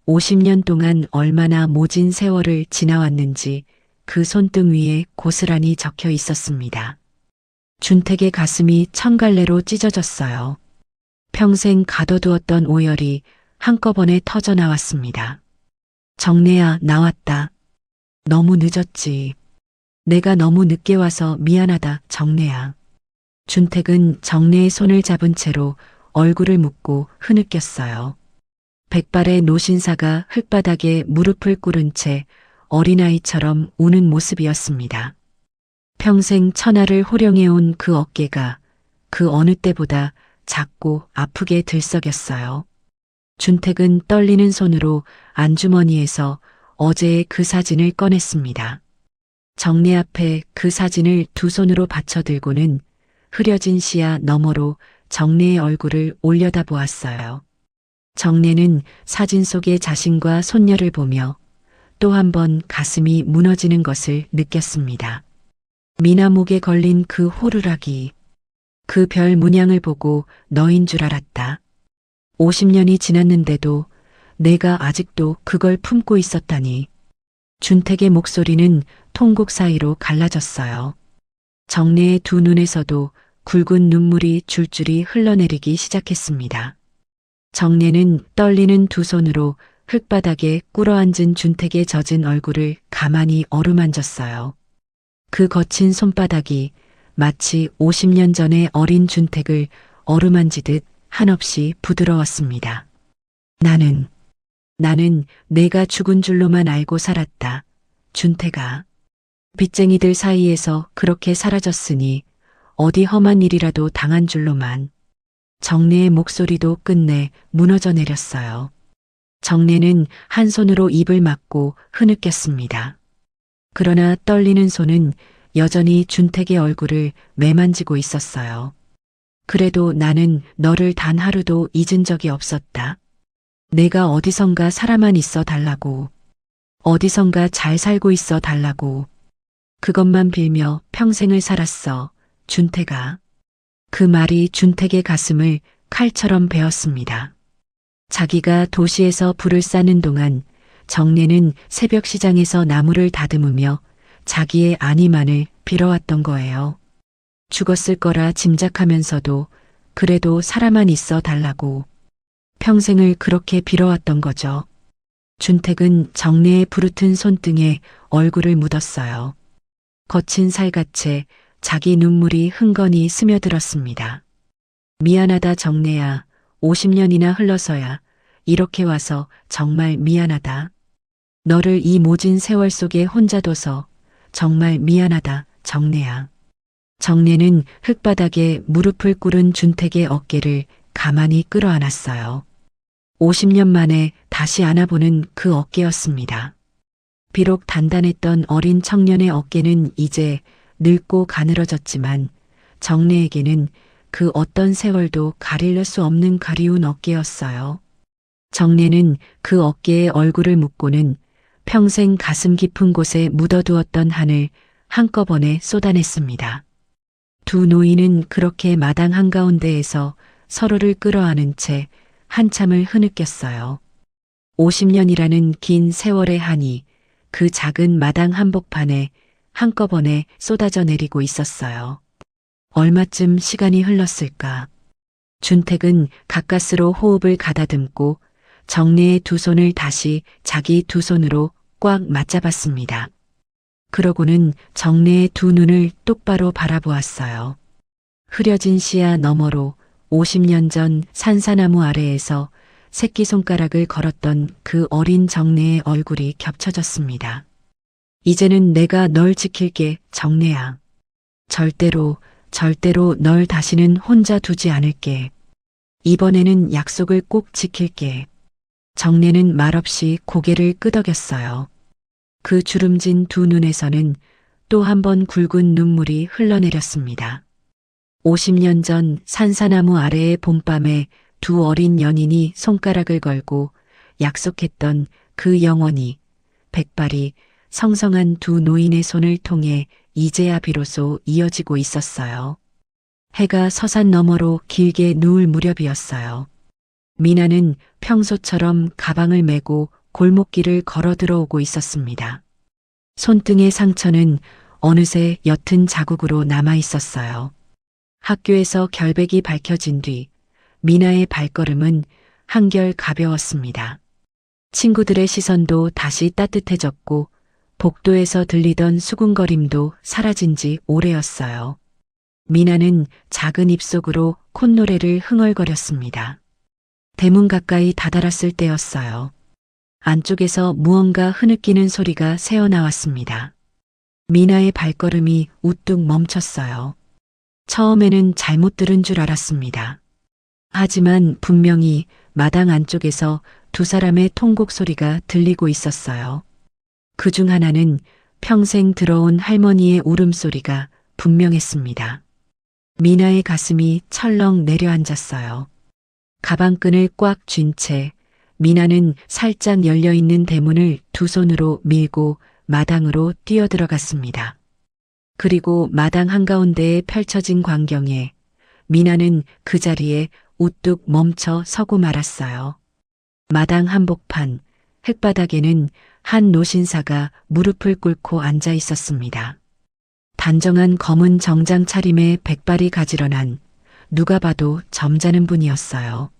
50년 동안 얼마나 모진 세월을 지나왔는지 그 손등 위에 고스란히 적혀 있었습니다. 준택의 가슴이 천갈래로 찢어졌어요. 평생 가둬두었던 오열이 한꺼번에 터져 나왔습니다. 정래야, 나왔다. 너무 늦었지. 내가 너무 늦게 와서 미안하다, 정래야. 준택은 정래의 손을 잡은 채로 얼굴을 묶고 흐느꼈어요. 백발의 노신사가 흙바닥에 무릎을 꿇은 채 어린아이처럼 우는 모습이었습니다. 평생 천하를 호령해온 그 어깨가 그 어느 때보다 작고 아프게 들썩였어요. 준택은 떨리는 손으로 안주머니에서 어제의 그 사진을 꺼냈습니다. 정래 앞에 그 사진을 두 손으로 받쳐 들고는 흐려진 시야 너머로 정래의 얼굴을 올려다보았어요. 정래는 사진 속의 자신과 손녀를 보며 또 한 번 가슴이 무너지는 것을 느꼈습니다. 미나목에 걸린 그 호루라기, 그 별 문양을 보고 너인 줄 알았다. 50년이 지났는데도 내가 아직도 그걸 품고 있었다니. 준택의 목소리는 통곡 사이로 갈라졌어요. 정래의 두 눈에서도 굵은 눈물이 줄줄이 흘러내리기 시작했습니다. 정래는 떨리는 두 손으로 흙바닥에 꿇어앉은 준택의 젖은 얼굴을 가만히 어루만졌어요. 그 거친 손바닥이 마치 50년 전의 어린 준택을 어루만지듯 한없이 부드러웠습니다. 나는 내가 죽은 줄로만 알고 살았다. 준택아. 빚쟁이들 사이에서 그렇게 사라졌으니 어디 험한 일이라도 당한 줄로만. 정래의 목소리도 끝내 무너져 내렸어요. 정래는 한 손으로 입을 막고 흐느꼈습니다. 그러나 떨리는 손은 여전히 준택의 얼굴을 매만지고 있었어요. 그래도 나는 너를 단 하루도 잊은 적이 없었다. 내가 어디선가 살아만 있어 달라고. 어디선가 잘 살고 있어 달라고. 그것만 빌며 평생을 살았어, 준택아. 그 말이 준택의 가슴을 칼처럼 베었습니다. 자기가 도시에서 불을 싸는 동안 정래는 새벽 시장에서 나무를 다듬으며 자기의 안위만을 빌어왔던 거예요. 죽었을 거라 짐작하면서도 그래도 살아만 있어 달라고. 평생을 그렇게 빌어왔던 거죠. 준택은 정래의 부르튼 손등에 얼굴을 묻었어요. 거친 살갗에 자기 눈물이 흥건히 스며들었습니다. 미안하다 정래야. 50년이나 흘러서야 이렇게 와서 정말 미안하다. 너를 이 모진 세월 속에 혼자 둬서 정말 미안하다 정래야. 정래는 흙바닥에 무릎을 꿇은 준택의 어깨를 가만히 끌어안았어요. 50년 만에 다시 안아보는 그 어깨였습니다. 비록 단단했던 어린 청년의 어깨는 이제 늙고 가늘어졌지만 정래에게는 그 어떤 세월도 가릴 수 없는 그리운 어깨였어요. 정래는 그 어깨에 얼굴을 묻고는 평생 가슴 깊은 곳에 묻어두었던 한을 한꺼번에 쏟아냈습니다. 두 노인은 그렇게 마당 한가운데에서 서로를 끌어안은 채 한참을 흐느꼈어요. 50년이라는 긴 세월의 한이 그 작은 마당 한복판에 한꺼번에 쏟아져 내리고 있었어요. 얼마쯤 시간이 흘렀을까? 준택은 가까스로 호흡을 가다듬고 정내의 두 손을 다시 자기 두 손으로 꽉 맞잡았습니다. 그러고는 정내의 두 눈을 똑바로 바라보았어요. 흐려진 시야 너머로 50년 전 산사나무 아래에서 새끼손가락을 걸었던 그 어린 정내의 얼굴이 겹쳐졌습니다. 이제는 내가 널 지킬게, 정내야. 절대로 널 다시는 혼자 두지 않을게. 이번에는 약속을 꼭 지킬게. 정내는 말없이 고개를 끄덕였어요. 그 주름진 두 눈에서는 또 한 번 굵은 눈물이 흘러내렸습니다. 50년 전 산사나무 아래의 봄밤에 두 어린 연인이 손가락을 걸고 약속했던 그 영원히 백발이 성성한 두 노인의 손을 통해 이제야 비로소 이어지고 있었어요. 해가 서산 너머로 길게 누울 무렵이었어요. 미나는 평소처럼 가방을 메고 골목길을 걸어 들어오고 있었습니다. 손등의 상처는 어느새 옅은 자국으로 남아 있었어요. 학교에서 결백이 밝혀진 뒤 미나의 발걸음은 한결 가벼웠습니다. 친구들의 시선도 다시 따뜻해졌고 복도에서 들리던 수군거림도 사라진 지 오래였어요. 미나는 작은 입속으로 콧노래를 흥얼거렸습니다. 대문 가까이 다다랐을 때였어요. 안쪽에서 무언가 흐느끼는 소리가 새어나왔습니다. 미나의 발걸음이 우뚝 멈췄어요. 처음에는 잘못 들은 줄 알았습니다. 하지만 분명히 마당 안쪽에서 두 사람의 통곡 소리가 들리고 있었어요. 그중 하나는 평생 들어온 할머니의 울음소리가 분명했습니다. 미나의 가슴이 철렁 내려앉았어요. 가방끈을 꽉 쥔 채 미나는 살짝 열려있는 대문을 두 손으로 밀고 마당으로 뛰어들어갔습니다. 그리고 마당 한가운데에 펼쳐진 광경에 미나는 그 자리에 우뚝 멈춰 서고 말았어요. 마당 한복판 흙바닥에는 한 노신사가 무릎을 꿇고 앉아 있었습니다. 단정한 검은 정장 차림에 백발이 가지런한 누가 봐도 점잖은 분이었어요.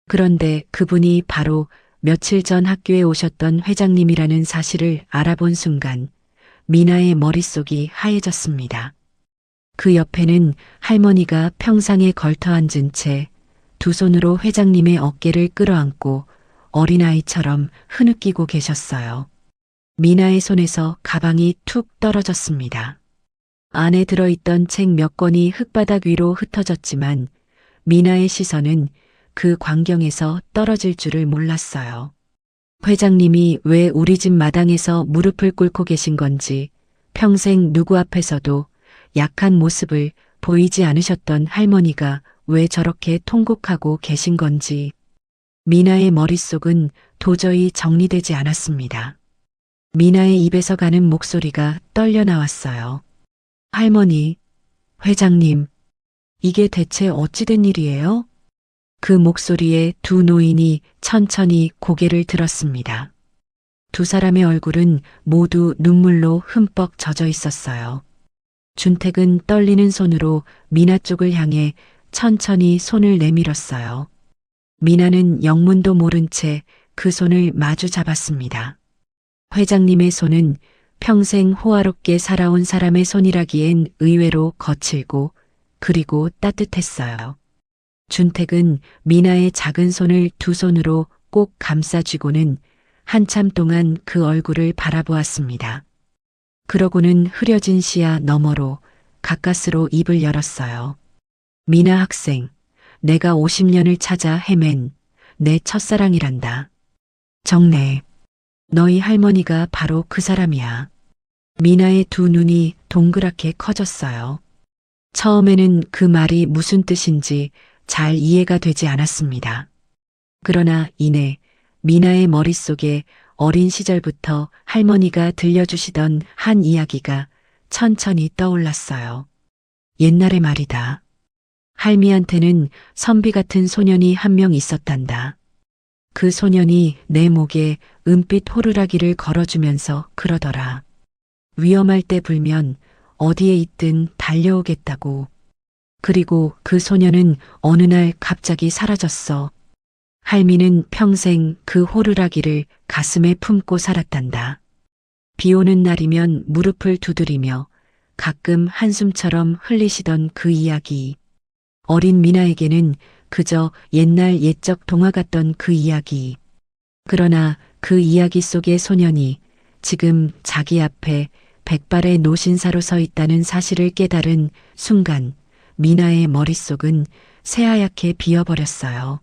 그런데 그분이 바로 며칠 전 학교에 오셨던 회장님이라는 사실을 알아본 순간 미나의 머릿속이 하얘졌습니다. 그 옆에는 할머니가 평상에 걸터 앉은 채 두 손으로 회장님의 어깨를 끌어안고 어린아이처럼 흐느끼고 계셨어요. 미나의 손에서 가방이 툭 떨어졌습니다. 안에 들어있던 책 몇 권이 흙바닥 위로 흩어졌지만 미나의 시선은 그 광경에서 떨어질 줄을 몰랐어요. 회장님이 왜 우리 집 마당에서 무릎을 꿇고 계신 건지, 평생 누구 앞에서도 약한 모습을 보이지 않으셨던 할머니가 왜 저렇게 통곡하고 계신 건지, 미나의 머릿속은 도저히 정리되지 않았습니다. 미나의 입에서 가는 목소리가 떨려 나왔어요. 할머니, 회장님, 이게 대체 어찌된 일이에요? 그 목소리에 두 노인이 천천히 고개를 들었습니다. 두 사람의 얼굴은 모두 눈물로 흠뻑 젖어 있었어요. 준택은 떨리는 손으로 미나 쪽을 향해 천천히 손을 내밀었어요. 미나는 영문도 모른 채 그 손을 마주 잡았습니다. 회장님의 손은 평생 호화롭게 살아온 사람의 손이라기엔 의외로 거칠고 그리고 따뜻했어요. 준택은 미나의 작은 손을 두 손으로 꼭 감싸쥐고는 한참 동안 그 얼굴을 바라보았습니다. 그러고는 흐려진 시야 너머로 가까스로 입을 열었어요. 미나 학생, 내가 50년을 찾아 헤맨 내 첫사랑이란다. 정내, 너희 할머니가 바로 그 사람이야. 미나의 두 눈이 동그랗게 커졌어요. 처음에는 그 말이 무슨 뜻인지 잘 이해가 되지 않았습니다. 그러나 이내 미나의 머릿속에 어린 시절부터 할머니가 들려주시던 한 이야기가 천천히 떠올랐어요. 옛날의 말이다. 할미한테는 선비 같은 소년이 한 명 있었단다. 그 소년이 내 목에 은빛 호루라기를 걸어주면서 그러더라. 위험할 때 불면 어디에 있든 달려오겠다고. 그리고 그 소녀는 어느 날 갑자기 사라졌어. 할미는 평생 그 호루라기를 가슴에 품고 살았단다. 비 오는 날이면 무릎을 두드리며 가끔 한숨처럼 흘리시던 그 이야기. 어린 미나에게는 그저 옛날 옛적 동화 같던 그 이야기. 그러나 그 이야기 속의 소년이 지금 자기 앞에 백발의 노신사로 서 있다는 사실을 깨달은 순간 미나의 머릿속은 새하얗게 비어버렸어요.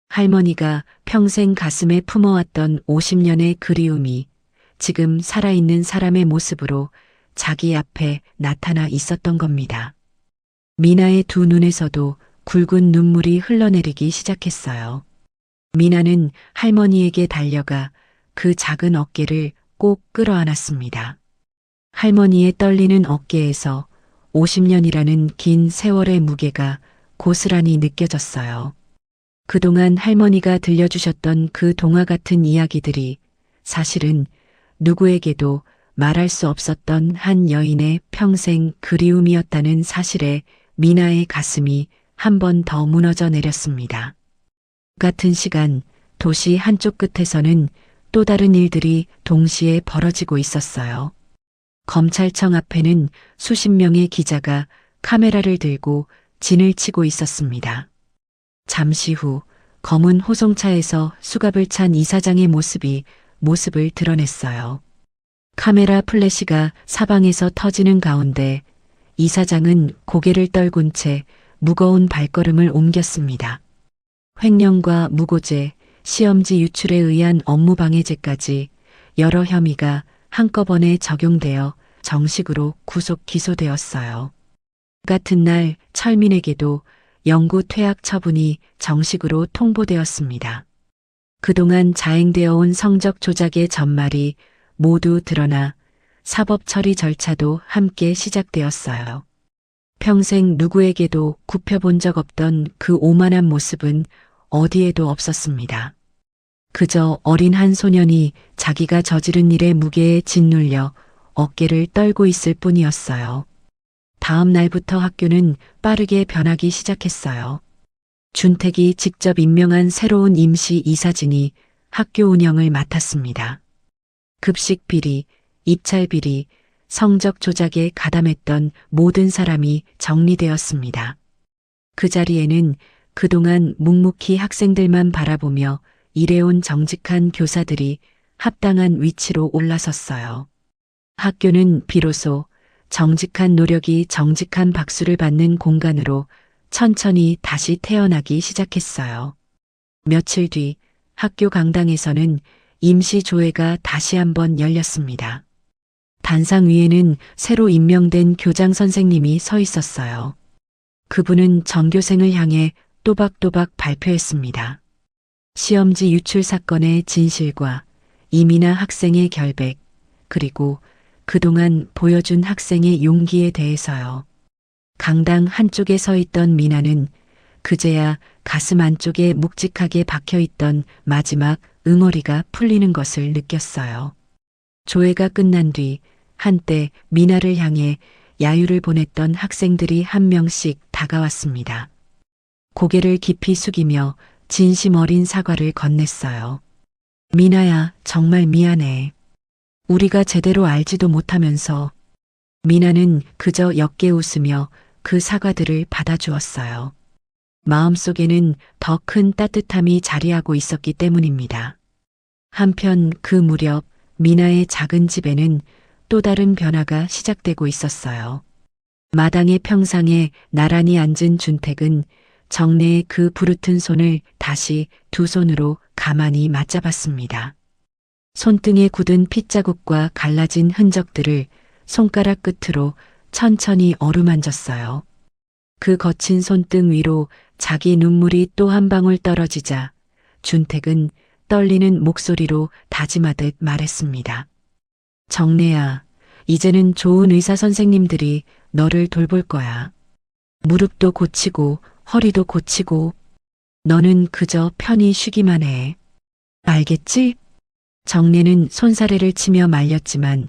할머니가 평생 가슴에 품어왔던 50년의 그리움이 지금 살아있는 사람의 모습으로 자기 앞에 나타나 있었던 겁니다. 미나의 두 눈에서도 굵은 눈물이 흘러내리기 시작했어요. 미나는 할머니에게 달려가 그 작은 어깨를 꼭 끌어안았습니다. 할머니의 떨리는 어깨에서 50년이라는 긴 세월의 무게가 고스란히 느껴졌어요. 그동안 할머니가 들려주셨던 그 동화 같은 이야기들이 사실은 누구에게도 말할 수 없었던 한 여인의 평생 그리움이었다는 사실에 미나의 가슴이 한 번 더 무너져 내렸습니다. 같은 시간 도시 한쪽 끝에서는 또 다른 일들이 동시에 벌어지고 있었어요. 검찰청 앞에는 수십 명의 기자가 카메라를 들고 진을 치고 있었습니다. 잠시 후 검은 호송차에서 수갑을 찬 이사장의 모습을 드러냈어요. 카메라 플래시가 사방에서 터지는 가운데 이사장은 고개를 떨군 채 무거운 발걸음을 옮겼습니다. 횡령과 무고죄, 시험지 유출에 의한 업무방해죄까지 여러 혐의가 한꺼번에 적용되어 정식으로 구속 기소되었어요. 같은 날 철민에게도 영구 퇴학 처분이 정식으로 통보되었습니다. 그동안 자행되어 온 성적 조작의 전말이 모두 드러나 사법 처리 절차도 함께 시작되었어요. 평생 누구에게도 굽혀본 적 없던 그 오만한 모습은 어디에도 없었습니다. 그저 어린 한 소년이 자기가 저지른 일의 무게에 짓눌려 어깨를 떨고 있을 뿐이었어요. 다음 날부터 학교는 빠르게 변하기 시작했어요. 준택이 직접 임명한 새로운 임시 이사진이 학교 운영을 맡았습니다. 급식 비리, 입찰 비리, 성적 조작에 가담했던 모든 사람이 정리되었습니다. 그 자리에는 그동안 묵묵히 학생들만 바라보며 일해온 정직한 교사들이 합당한 위치로 올라섰어요. 학교는 비로소 정직한 노력이 정직한 박수를 받는 공간으로 천천히 다시 태어나기 시작했어요. 며칠 뒤 학교 강당에서는 임시조회가 다시 한번 열렸습니다. 단상 위에는 새로 임명된 교장 선생님이 서 있었어요. 그분은 전교생을 향해 또박또박 발표했습니다. 시험지 유출 사건의 진실과 이민아 학생의 결백, 그리고 그동안 보여준 학생의 용기에 대해서요. 강당 한쪽에 서 있던 미나는 그제야 가슴 안쪽에 묵직하게 박혀있던 마지막 응어리가 풀리는 것을 느꼈어요. 조회가 끝난 뒤 한때 미나를 향해 야유를 보냈던 학생들이 한 명씩 다가왔습니다. 고개를 깊이 숙이며 진심 어린 사과를 건넸어요. 미나야, 정말 미안해. 우리가 제대로 알지도 못하면서. 미나는 그저 옅게 웃으며 그 사과들을 받아주었어요. 마음속에는 더 큰 따뜻함이 자리하고 있었기 때문입니다. 한편 그 무렵 미나의 작은 집에는 또 다른 변화가 시작되고 있었어요. 마당의 평상에 나란히 앉은 준택은 정내의 그 부르튼 손을 다시 두 손으로 가만히 맞잡았습니다. 손등에 굳은 핏자국과 갈라진 흔적들을 손가락 끝으로 천천히 어루만졌어요. 그 거친 손등 위로 자기 눈물이 또 한 방울 떨어지자 준택은 떨리는 목소리로 다짐하듯 말했습니다. 정내야, 이제는 좋은 의사 선생님들이 너를 돌볼 거야. 무릎도 고치고 허리도 고치고 너는 그저 편히 쉬기만 해. 알겠지? 정내는 손사래를 치며 말렸지만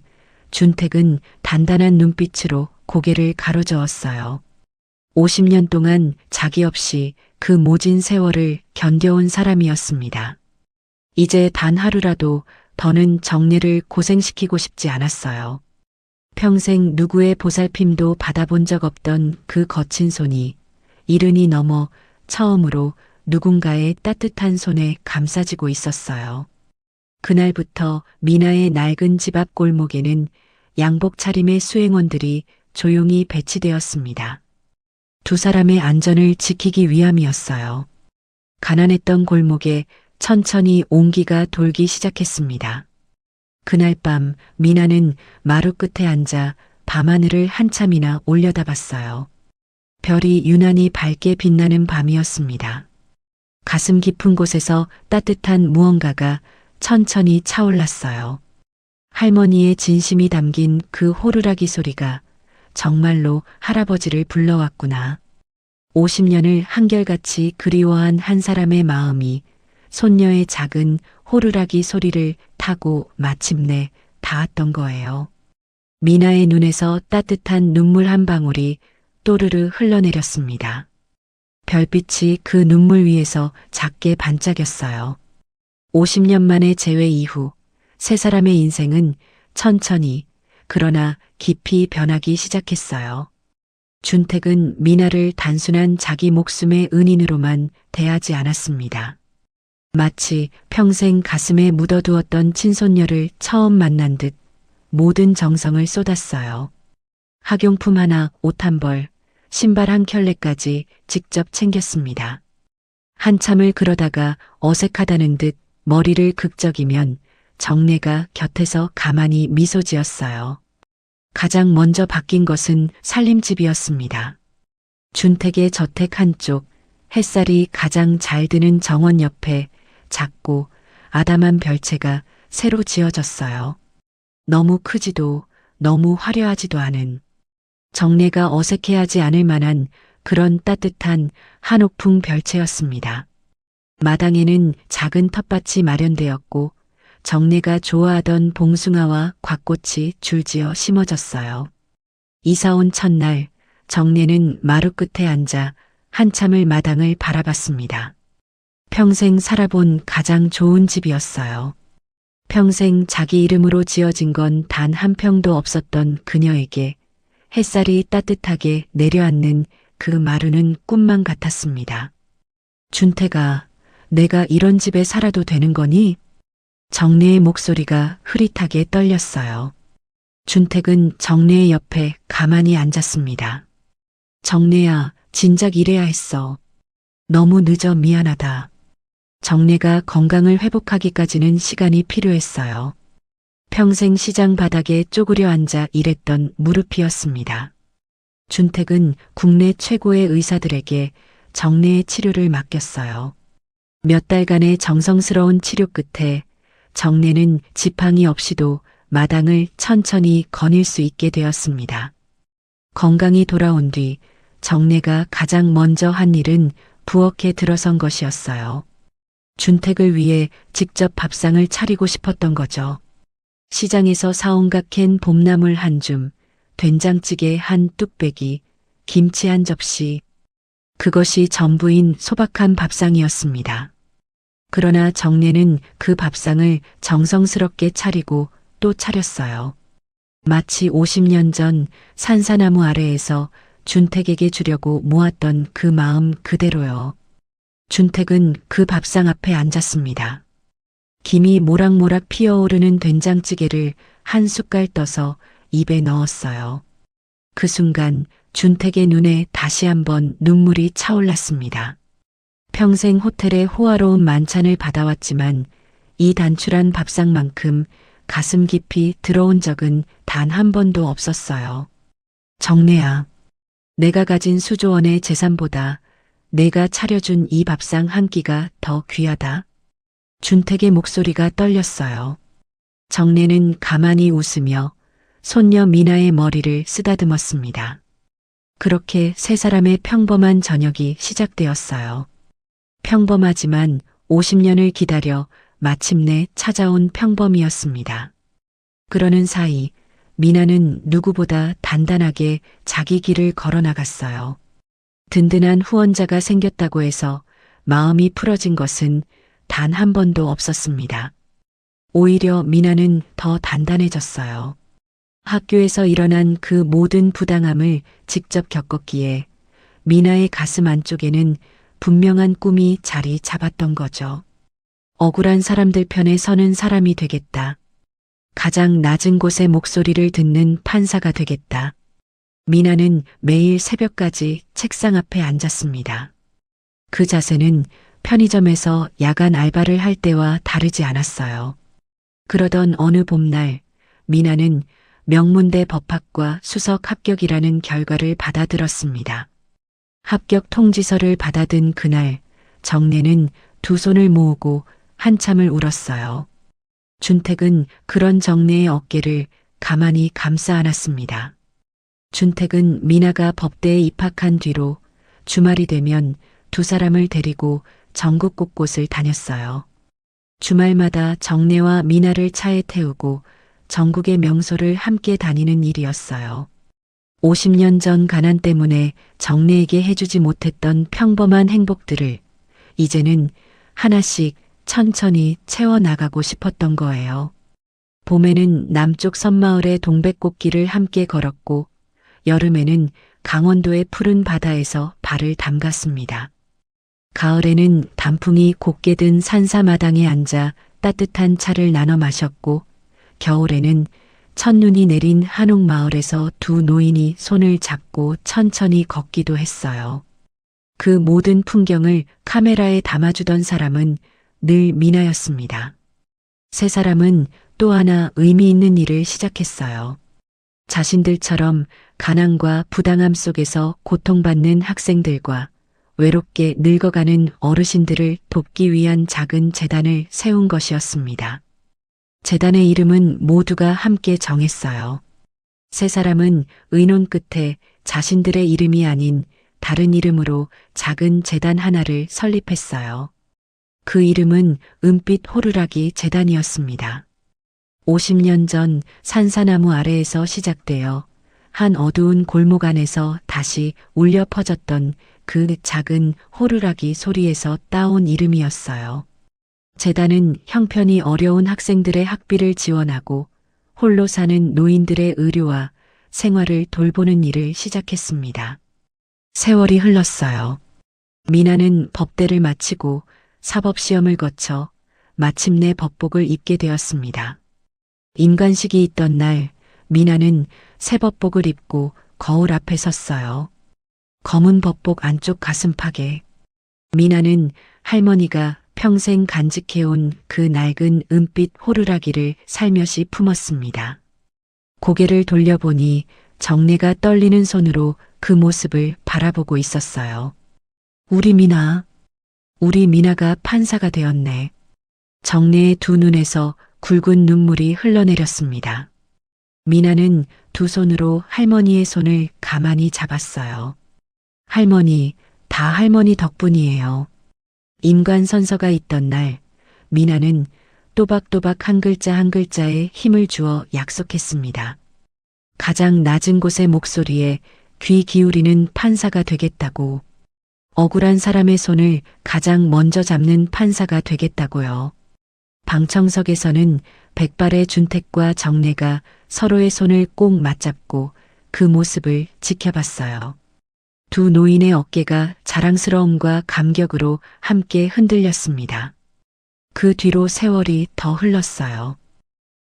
준택은 단단한 눈빛으로 고개를 가로저었어요. 50년 동안 자기 없이 그 모진 세월을 견뎌온 사람이었습니다. 이제 단 하루라도 더는 정례를 고생시키고 싶지 않았어요. 평생 누구의 보살핌도 받아본 적 없던 그 거친 손이 이른이 넘어 처음으로 누군가의 따뜻한 손에 감싸지고 있었어요. 그날부터 미나의 낡은 집 앞 골목에는 양복 차림의 수행원들이 조용히 배치되었습니다. 두 사람의 안전을 지키기 위함이었어요. 가난했던 골목에 천천히 온기가 돌기 시작했습니다. 그날 밤 미나는 마루 끝에 앉아 밤하늘을 한참이나 올려다봤어요. 별이 유난히 밝게 빛나는 밤이었습니다. 가슴 깊은 곳에서 따뜻한 무언가가 천천히 차올랐어요. 할머니의 진심이 담긴 그 호루라기 소리가 정말로 할아버지를 불러왔구나. 50년을 한결같이 그리워한 한 사람의 마음이 손녀의 작은 호루라기 소리를 타고 마침내 닿았던 거예요. 미나의 눈에서 따뜻한 눈물 한 방울이 또르르 흘러내렸습니다. 별빛이 그 눈물 위에서 작게 반짝였어요. 50년 만의 재회 이후 세 사람의 인생은 천천히 그러나 깊이 변하기 시작했어요. 준택은 미나를 단순한 자기 목숨의 은인으로만 대하지 않았습니다. 마치 평생 가슴에 묻어두었던 친손녀를 처음 만난 듯 모든 정성을 쏟았어요. 학용품 하나, 옷 한 벌, 신발 한 켤레까지 직접 챙겼습니다. 한참을 그러다가 어색하다는 듯 머리를 극적이면 정례가 곁에서 가만히 미소 지었어요. 가장 먼저 바뀐 것은 살림집이었습니다. 준택의 저택 한쪽, 햇살이 가장 잘 드는 정원 옆에 작고 아담한 별채가 새로 지어졌어요. 너무 크지도 너무 화려하지도 않은, 정례가 어색해하지 않을 만한 그런 따뜻한 한옥풍 별채였습니다. 마당에는 작은 텃밭이 마련되었고 정례가 좋아하던 봉숭아와 곽꽃이 줄지어 심어졌어요. 이사 온 첫날 정례는 마루 끝에 앉아 한참을 마당을 바라봤습니다. 평생 살아본 가장 좋은 집이었어요. 평생 자기 이름으로 지어진 건 단 한 평도 없었던 그녀에게 햇살이 따뜻하게 내려앉는 그 마루는 꿈만 같았습니다. 준태가, 내가 이런 집에 살아도 되는 거니? 정례의 목소리가 흐릿하게 떨렸어요. 준택은 정례의 옆에 가만히 앉았습니다. 정례야, 진작 이래야 했어. 너무 늦어 미안하다. 정례가 건강을 회복하기까지는 시간이 필요했어요. 평생 시장 바닥에 쪼그려 앉아 일했던 무릎이었습니다. 준택은 국내 최고의 의사들에게 정례의 치료를 맡겼어요. 몇 달간의 정성스러운 치료 끝에 정례는 지팡이 없이도 마당을 천천히 거닐 수 있게 되었습니다. 건강이 돌아온 뒤 정례가 가장 먼저 한 일은 부엌에 들어선 것이었어요. 준택을 위해 직접 밥상을 차리고 싶었던 거죠. 시장에서 사온각 캔 봄나물 한 줌, 된장찌개 한 뚝배기, 김치 한 접시. 그것이 전부인 소박한 밥상이었습니다. 그러나 정례는 그 밥상을 정성스럽게 차리고 또 차렸어요. 마치 50년 전 산사나무 아래에서 준택에게 주려고 모았던 그 마음 그대로요. 준택은 그 밥상 앞에 앉았습니다. 김이 모락모락 피어오르는 된장찌개를 한 숟갈 떠서 입에 넣었어요. 그 순간 준택의 눈에 다시 한번 눈물이 차올랐습니다. 평생 호텔의 호화로운 만찬을 받아왔지만 이 단출한 밥상만큼 가슴 깊이 들어온 적은 단 한 번도 없었어요. 정례야, 내가 가진 수조원의 재산보다 내가 차려준 이 밥상 한 끼가 더 귀하다. 준택의 목소리가 떨렸어요. 정례는 가만히 웃으며 손녀 미나의 머리를 쓰다듬었습니다. 그렇게 세 사람의 평범한 저녁이 시작되었어요. 평범하지만 50년을 기다려 마침내 찾아온 평범이었습니다. 그러는 사이 미나는 누구보다 단단하게 자기 길을 걸어나갔어요. 든든한 후원자가 생겼다고 해서 마음이 풀어진 것은 단 한 번도 없었습니다. 오히려 미나는 더 단단해졌어요. 학교에서 일어난 그 모든 부당함을 직접 겪었기에 미나의 가슴 안쪽에는 분명한 꿈이 자리 잡았던 거죠. 억울한 사람들 편에 서는 사람이 되겠다. 가장 낮은 곳의 목소리를 듣는 판사가 되겠다. 미나는 매일 새벽까지 책상 앞에 앉았습니다. 그 자세는 편의점에서 야간 알바를 할 때와 다르지 않았어요. 그러던 어느 봄날, 미나는 명문대 법학과 수석 합격이라는 결과를 받아들었습니다. 합격 통지서를 받아든 그날, 정내는 두 손을 모으고 한참을 울었어요. 준택은 그런 정내의 어깨를 가만히 감싸 안았습니다. 준택은 미나가 법대에 입학한 뒤로 주말이 되면 두 사람을 데리고 전국 곳곳을 다녔어요. 주말마다 정내와 미나를 차에 태우고 전국의 명소를 함께 다니는 일이었어요. 50년 전 가난 때문에 정내에게 해주지 못했던 평범한 행복들을 이제는 하나씩 천천히 채워나가고 싶었던 거예요. 봄에는 남쪽 섬마을의 동백꽃길을 함께 걸었고 여름에는 강원도의 푸른 바다에서 발을 담갔습니다. 가을에는 단풍이 곱게 든 산사마당에 앉아 따뜻한 차를 나눠 마셨고 겨울에는 첫눈이 내린 한옥마을에서 두 노인이 손을 잡고 천천히 걷기도 했어요. 그 모든 풍경을 카메라에 담아주던 사람은 늘 미나였습니다. 세 사람은 또 하나 의미 있는 일을 시작했어요. 자신들처럼 가난과 부당함 속에서 고통받는 학생들과 외롭게 늙어가는 어르신들을 돕기 위한 작은 재단을 세운 것이었습니다. 재단의 이름은 모두가 함께 정했어요. 세 사람은 의논 끝에 자신들의 이름이 아닌 다른 이름으로 작은 재단 하나를 설립했어요. 그 이름은 은빛 호루라기 재단이었습니다. 50년 전 산사나무 아래에서 시작되어 한 어두운 골목 안에서 다시 울려 퍼졌던 그 작은 호루라기 소리에서 따온 이름이었어요. 재단은 형편이 어려운 학생들의 학비를 지원하고 홀로 사는 노인들의 의료와 생활을 돌보는 일을 시작했습니다. 세월이 흘렀어요. 미나는 법대를 마치고 사법시험을 거쳐 마침내 법복을 입게 되었습니다. 임관식이 있던 날 미나는 새 법복을 입고 거울 앞에 섰어요. 검은 법복 안쪽 가슴팍에 미나는 할머니가 평생 간직해온 그 낡은 은빛 호루라기를 살며시 품었습니다. 고개를 돌려보니 정내가 떨리는 손으로 그 모습을 바라보고 있었어요. 우리 미나가 판사가 되었네. 정내의 두 눈에서 굵은 눈물이 흘러내렸습니다. 미나는 두 손으로 할머니의 손을 가만히 잡았어요. 할머니, 다 할머니 덕분이에요. 임관선서가 있던 날, 미나는 또박또박 한 글자 한 글자에 힘을 주어 약속했습니다. 가장 낮은 곳의 목소리에 귀 기울이는 판사가 되겠다고, 억울한 사람의 손을 가장 먼저 잡는 판사가 되겠다고요. 방청석에서는 백발의 준택과 정내가 서로의 손을 꼭 맞잡고 그 모습을 지켜봤어요. 두 노인의 어깨가 자랑스러움과 감격으로 함께 흔들렸습니다. 그 뒤로 세월이 더 흘렀어요.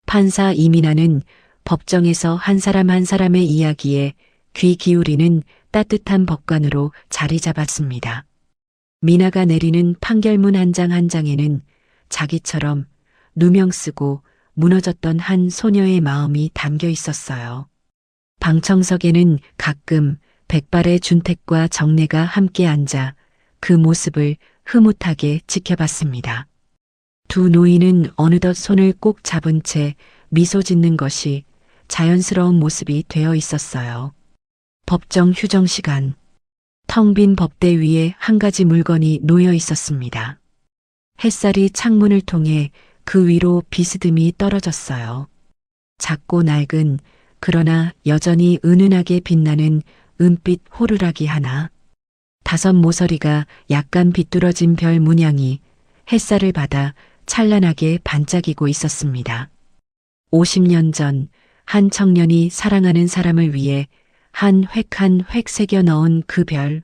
판사 이민아는 법정에서 한 사람 한 사람의 이야기에 귀 기울이는 따뜻한 법관으로 자리 잡았습니다. 미나가 내리는 판결문 한 장 한 장에는 자기처럼 누명 쓰고 무너졌던 한 소녀의 마음이 담겨 있었어요. 방청석에는 가끔 백발의 준택과 정내가 함께 앉아 그 모습을 흐뭇하게 지켜봤습니다. 두 노인은 어느덧 손을 꼭 잡은 채 미소 짓는 것이 자연스러운 모습이 되어 있었어요. 법정 휴정 시간. 텅 빈 법대 위에 한 가지 물건이 놓여 있었습니다. 햇살이 창문을 통해 그 위로 비스듬히 떨어졌어요. 작고 낡은 그러나 여전히 은은하게 빛나는 은빛 호루라기 하나. 5 모서리가 약간 비뚤어진 별 문양이 햇살을 받아 찬란하게 반짝이고 있었습니다. 50년 전 한 청년이 사랑하는 사람을 위해 한 획 새겨 넣은 그 별.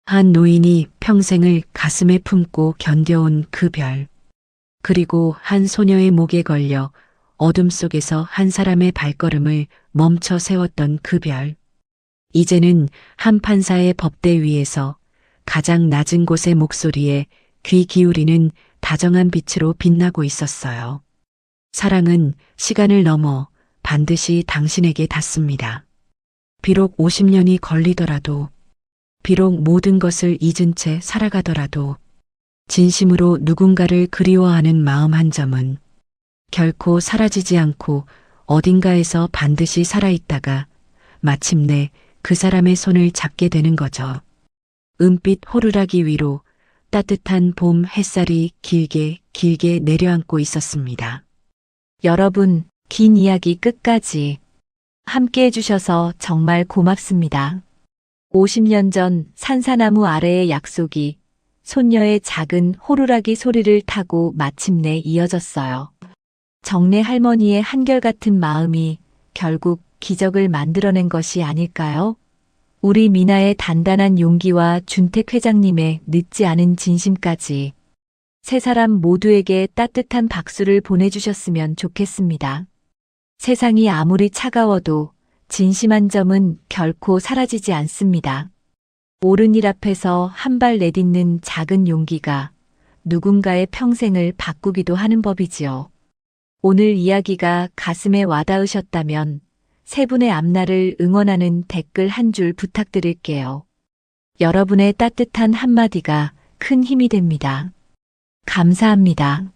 한 노인이 평생을 가슴에 품고 견뎌온 그 별. 그리고 한 소녀의 목에 걸려 어둠 속에서 한 사람의 발걸음을 멈춰 세웠던 그 별. 이제는 한 판사의 법대 위에서 가장 낮은 곳의 목소리에 귀 기울이는 다정한 빛으로 빛나고 있었어요. 사랑은 시간을 넘어 반드시 당신에게 닿습니다. 비록 50년이 걸리더라도, 비록 모든 것을 잊은 채 살아가더라도, 진심으로 누군가를 그리워하는 마음 한 점은 결코 사라지지 않고 어딘가에서 반드시 살아있다가 마침내 그 사람의 손을 잡게 되는 거죠. 은빛 호루라기 위로 따뜻한 봄 햇살이 길게 내려앉고 있었습니다. 여러분, 긴 이야기 끝까지 함께 해주셔서 정말 고맙습니다. 50년 전 산사나무 아래의 약속이 손녀의 작은 호루라기 소리를 타고 마침내 이어졌어요. 정래 할머니의 한결같은 마음이 결국 기적을 만들어낸 것이 아닐까요? 우리 미나의 단단한 용기와 준택 회장님의 늦지 않은 진심까지 세 사람 모두에게 따뜻한 박수를 보내주셨으면 좋겠습니다. 세상이 아무리 차가워도 진심한 점은 결코 사라지지 않습니다. 옳은 일 앞에서 한 발 내딛는 작은 용기가 누군가의 평생을 바꾸기도 하는 법이지요. 오늘 이야기가 가슴에 와닿으셨다면 세 분의 앞날을 응원하는 댓글 한 줄 부탁드릴게요. 여러분의 따뜻한 한마디가 큰 힘이 됩니다. 감사합니다.